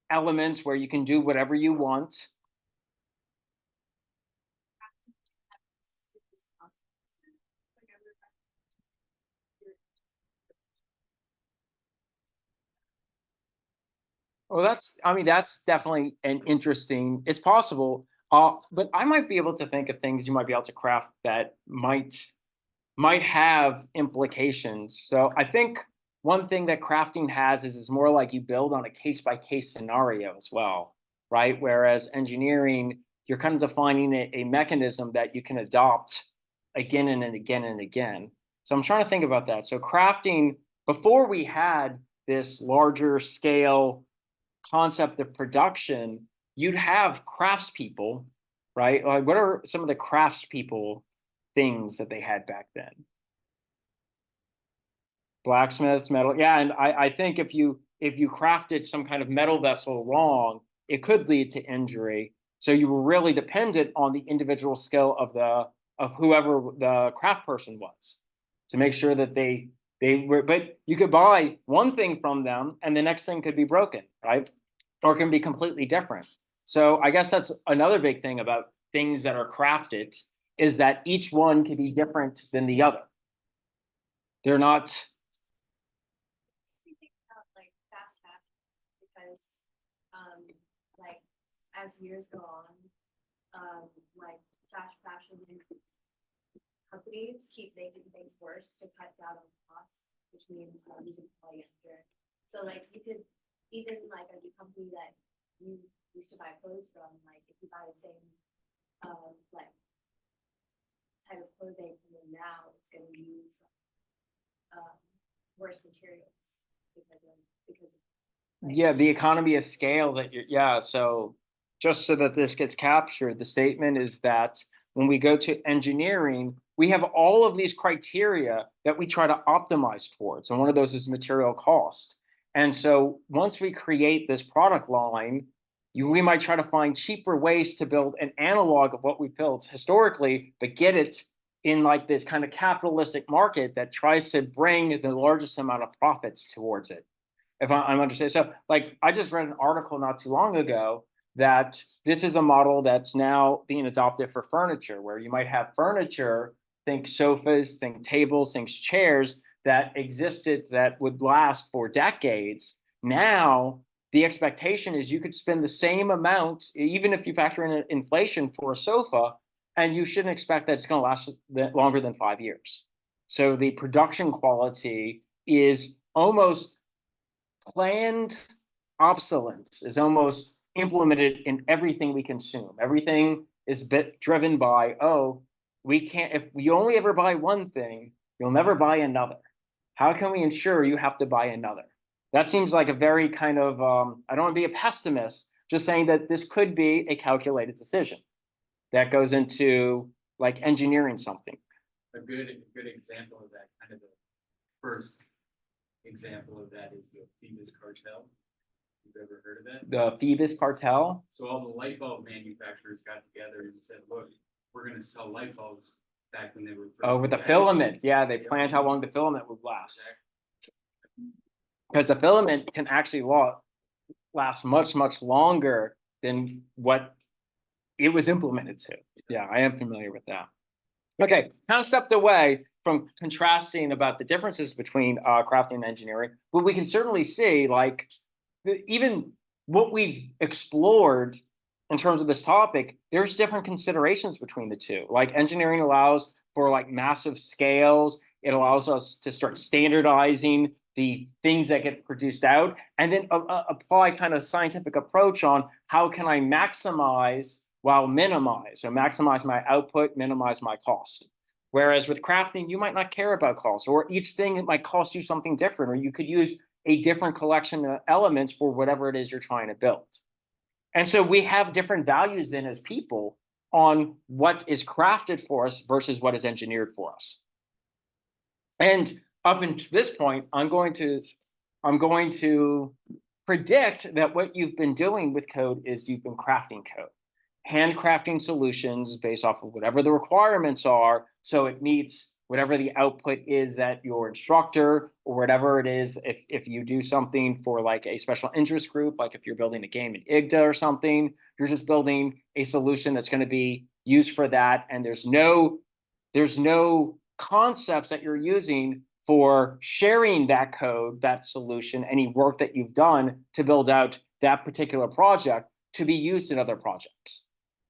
elements where you can do whatever you want. Well, that's definitely an interesting, it's possible. But I might be able to think of things you might be able to craft that might have implications. So I think one thing that crafting has is it's more like you build on a case-by-case scenario as well, right? Whereas engineering, you're kind of defining a mechanism that you can adopt again and again and again. So I'm trying to think about that. So crafting, before we had this larger scale concept of production, you'd have craftspeople, right? Like, what are some of the craftspeople things that they had back then? Blacksmiths, metal. Yeah, and I think if you crafted some kind of metal vessel wrong, it could lead to injury. So you were really dependent on the individual skill of whoever the craft person was to make sure that they were. But you could buy one thing from them, and the next thing could be broken, right? Or it can be completely different. So I guess that's another big thing about things that are crafted, is that each one can be different than the other. They're not. Think about like fast fashion, because like as years go on, like fast fashion companies keep making things worse to cut down on costs, which means using polyester. So like you could, even like a company that you used to buy clothes from, like if you buy the same like type of clothing from them now, it's going to use worse materials because like, Yeah, the economy of scale that you're, yeah. So just so that this gets captured, the statement is that when we go to engineering, we have all of these criteria that we try to optimize towards. And one of those is material cost. And so once we create this product line, we might try to find cheaper ways to build an analog of what we built historically, but get it in like this kind of capitalistic market that tries to bring the largest amount of profits towards it. If I'm understanding. So like I just read an article not too long ago that this is a model that's now being adopted for furniture, where you might have furniture, think sofas, think tables, think chairs that existed that would last for decades. Now the expectation is you could spend the same amount, even if you factor in inflation, for a sofa, and you shouldn't expect that it's going to last longer than 5 years. So the production quality is almost planned obsolescence, is almost implemented in everything we consume. Everything is bit driven by, oh, we can't, if you only ever buy one thing, you'll never buy another. How can we ensure you have to buy another? That seems like a very kind of, I don't want to be a pessimist, just saying that this could be a calculated decision that goes into like engineering something. A good example of that, kind of the first example of that, is the Phoebus cartel. You've ever heard of that? The Phoebus cartel. So all the light bulb manufacturers got together and said, look, we're gonna sell light bulbs back when they were. Oh, with the filament. Yeah, they planned how long the filament would last. Because the filament can actually last much, much longer than what it was implemented to. Yeah, I am familiar with that. Okay, kind of stepped away from contrasting about the differences between crafting and engineering, but we can certainly see like even what we've explored in terms of this topic, there's different considerations between the two. Like engineering allows for like massive scales. It allows us to start standardizing the things that get produced out, and then apply kind of scientific approach on how can I maximize while minimize. So maximize my output, minimize my cost. Whereas with crafting, you might not care about cost, or each thing it might cost you something different, or you could use a different collection of elements for whatever it is you're trying to build. And so we have different values then as people on what is crafted for us versus what is engineered for us. And up until this point, I'm going to predict that what you've been doing with code is you've been crafting code, handcrafting solutions based off of whatever the requirements are, so it meets whatever the output is that your instructor or whatever it is. If you do something for like a special interest group, like if you're building a game in IGDA or something, you're just building a solution that's going to be used for that, and there's no concepts that you're using for sharing that code, that solution, any work that you've done to build out that particular project to be used in other projects,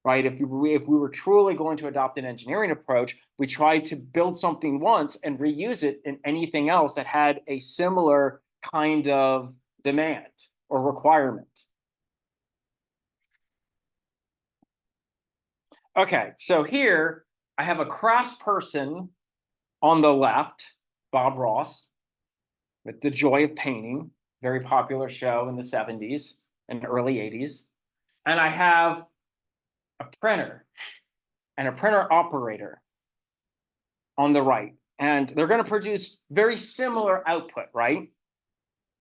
right? If we were truly going to adopt an engineering approach, we try to build something once and reuse it in anything else that had a similar kind of demand or requirement. Okay, so here I have a craftsperson on the left, Bob Ross, with The Joy of Painting, very popular show in the 70s and early 80s. And I have a printer and a printer operator on the right. And they're going to produce very similar output, right?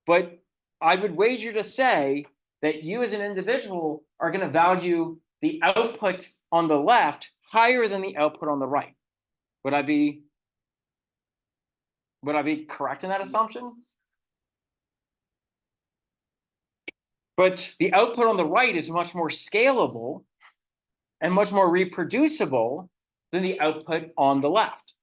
But I would wager to say that you as an individual are going to value the output on the left higher than the output on the right. Would I be correct in that assumption? But the output on the right is much more scalable and much more reproducible than the output on the left,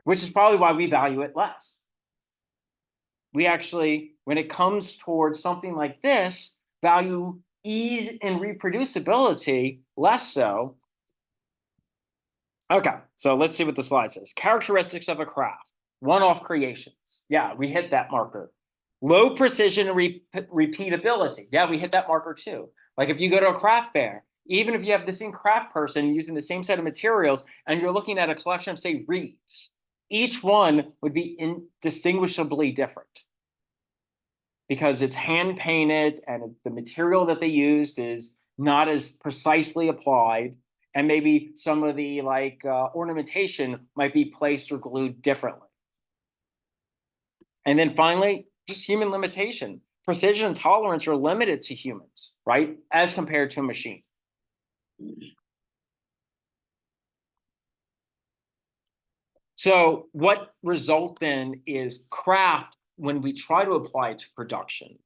which is probably why we value it less. We actually, when it comes towards something like this, value ease and reproducibility less so. Okay, so let's see what the slide says. Characteristics of a craft, one-off creations. Yeah, we hit that marker. Low precision and repeatability. Yeah, we hit that marker too. Like if you go to a craft fair, even if you have the same craft person using the same set of materials and you're looking at a collection of, say, reeds, each one would be indistinguishably different because it's hand painted and the material that they used is not as precisely applied. And maybe some of the ornamentation might be placed or glued differently. And then finally, just human limitation. Precision and tolerance are limited to humans, right? As compared to a machine. So what result then is craft when we try to apply it to production?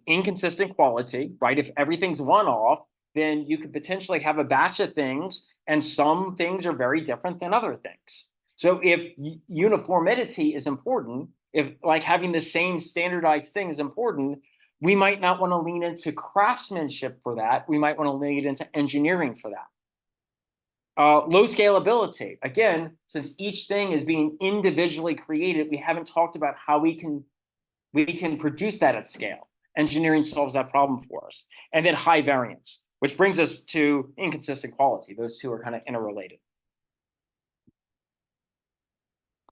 Inconsistent quality, right? If everything's one-off, then you could potentially have a batch of things, and some things are very different than other things. So if uniformity is important, if like having the same standardized thing is important, we might not want to lean into craftsmanship for that. We might want to lean into engineering for that. Low scalability. Again, since each thing is being individually created, we haven't talked about how we can produce that at scale. Engineering solves that problem for us. And then high variance, which brings us to inconsistent quality. Those two are kind of interrelated.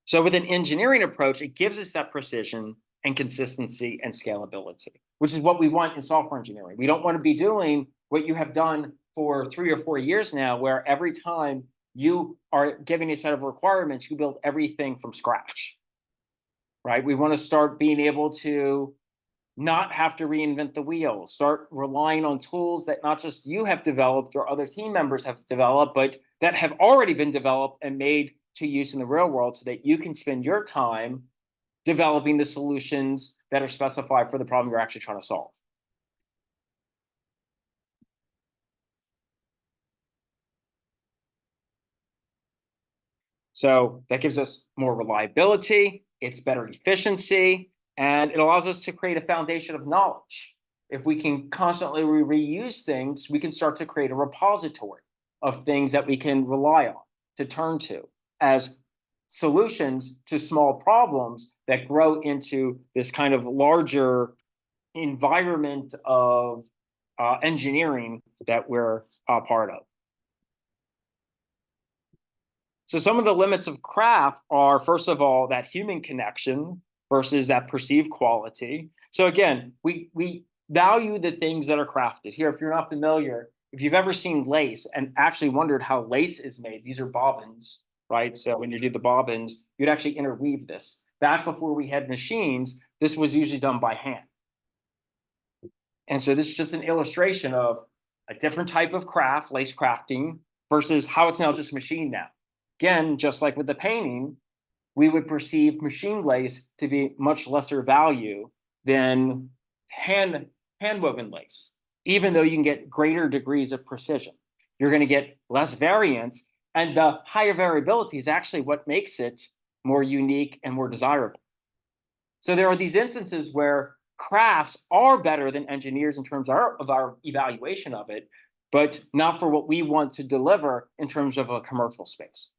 So with an engineering approach, it gives us that precision and consistency and scalability, which is what we want in software engineering. We don't want to be doing what you have done for 3 or 4 years now, where every time you are giving a set of requirements, you build everything from scratch, right? We want to start being able to not have to reinvent the wheel, start relying on tools that not just you have developed or other team members have developed, but that have already been developed and made to use in the real world so that you can spend your time developing the solutions that are specified for the problem you're actually trying to solve. So that gives us more reliability, it's better efficiency, and it allows us to create a foundation of knowledge. If we can constantly reuse things, we can start to create a repository of things that we can rely on, to turn to as solutions to small problems that grow into this kind of larger environment of engineering that we're a part of. So some of the limits of craft are, first of all, that human connection versus that perceived quality. So again, we value the things that are crafted. Here, if you're not familiar, if you've ever seen lace and actually wondered how lace is made, these are bobbins, right? So when you do the bobbins, you'd actually interweave this. Back before we had machines, this was usually done by hand. And so this is just an illustration of a different type of craft, lace crafting, versus how it's now just machined now. Again, just like with the painting, we would perceive machine lace to be much lesser value than hand woven lace, even though you can get greater degrees of precision. You're going to get less variance, and the higher variability is actually what makes it more unique and more desirable. So there are these instances where crafts are better than engineers in terms of our evaluation of it, but not for what we want to deliver in terms of a commercial space.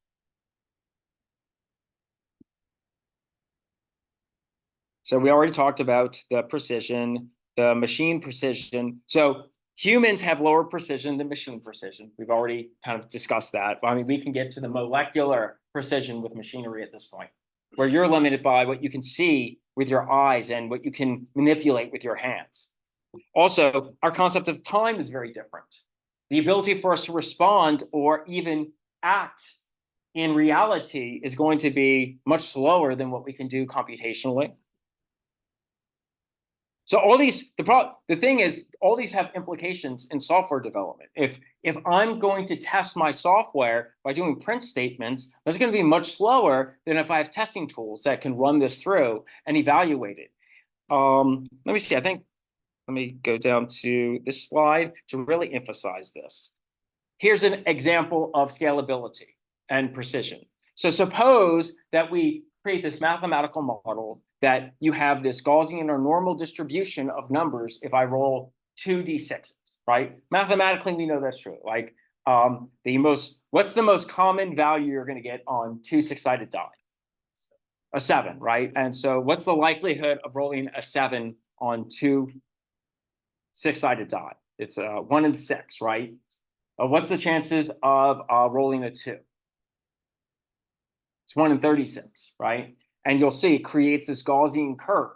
So we already talked about the precision, the machine precision. So humans have lower precision than machine precision. We've already kind of discussed that. I mean, we can get to the molecular precision with machinery at this point, where you're limited by what you can see with your eyes and what you can manipulate with your hands. Also, our concept of time is very different. The ability for us to respond or even act in reality is going to be much slower than what we can do computationally. So all these, the thing is, all these have implications in software development. If I'm going to test my software by doing print statements, that's going to be much slower than if I have testing tools that can run this through and evaluate it. Let me see, let me go down to this slide to really emphasize this. Here's an example of scalability and precision. So suppose that we create this mathematical model that you have this Gaussian or normal distribution of numbers if I roll 2d6s, right? Mathematically, we know that's true. Like what's the most common value you're going to get on 2 6-sided die? A 7, right? And so what's the likelihood of rolling a 7 on 2 6-sided die? It's 1 in 6, right? What's the chances of rolling a 2? It's 1 in 36, right? And you'll see it creates this Gaussian curve.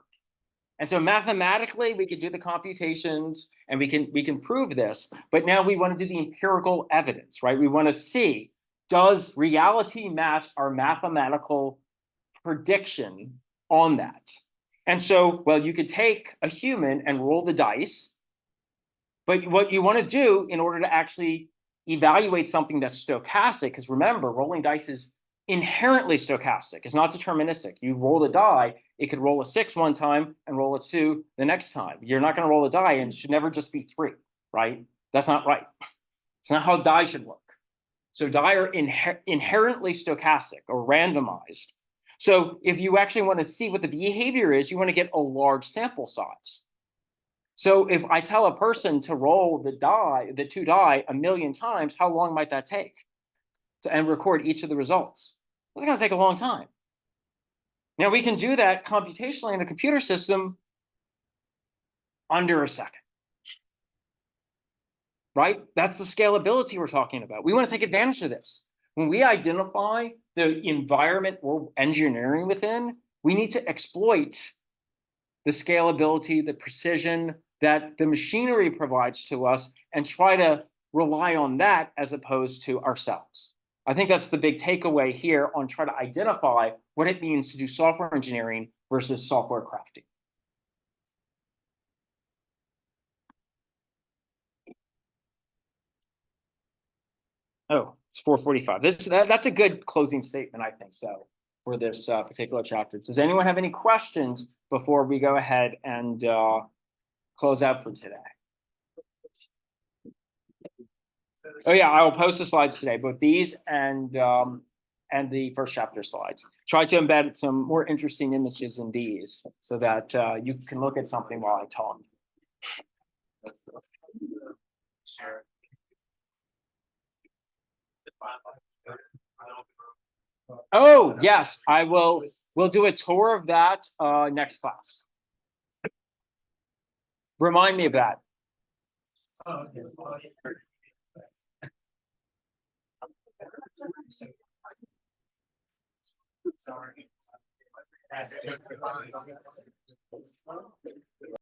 And so mathematically, we could do the computations and we can prove this, but now we want to do the empirical evidence, right? We want to see, does reality match our mathematical prediction on that? And so, well, you could take a human and roll the dice, but what you want to do in order to actually evaluate something that's stochastic, because remember, rolling dice is inherently stochastic. It's not deterministic. You roll the die, it could roll a 6 one time and roll a 2 the next time. You're not going to roll a die, and it should never just be 3, right? That's not right. It's not how die should work. So die are inherently stochastic or randomized. So if you actually want to see what the behavior is, you want to get a large sample size. So if I tell a person to roll the 2 die 1,000,000 times, how long might that take? And record each of the results. It's going to take a long time. Now we can do that computationally in a computer system under a second. Right? That's the scalability we're talking about. We want to take advantage of this. When we identify the environment we're engineering within, we need to exploit the scalability, the precision that the machinery provides to us and try to rely on that as opposed to ourselves. I think that's the big takeaway here on trying to identify what it means to do software engineering versus software crafting. Oh, it's 4:45. That's a good closing statement, I think, though, for this particular chapter. Does anyone have any questions before we go ahead and close out for today? Oh yeah, I will post the slides today, both these and the first chapter slides. Try to embed some more interesting images in these so that you can look at something while I talk. Oh yes, I will. We'll do a tour of that next class. Remind me of that. Sorry.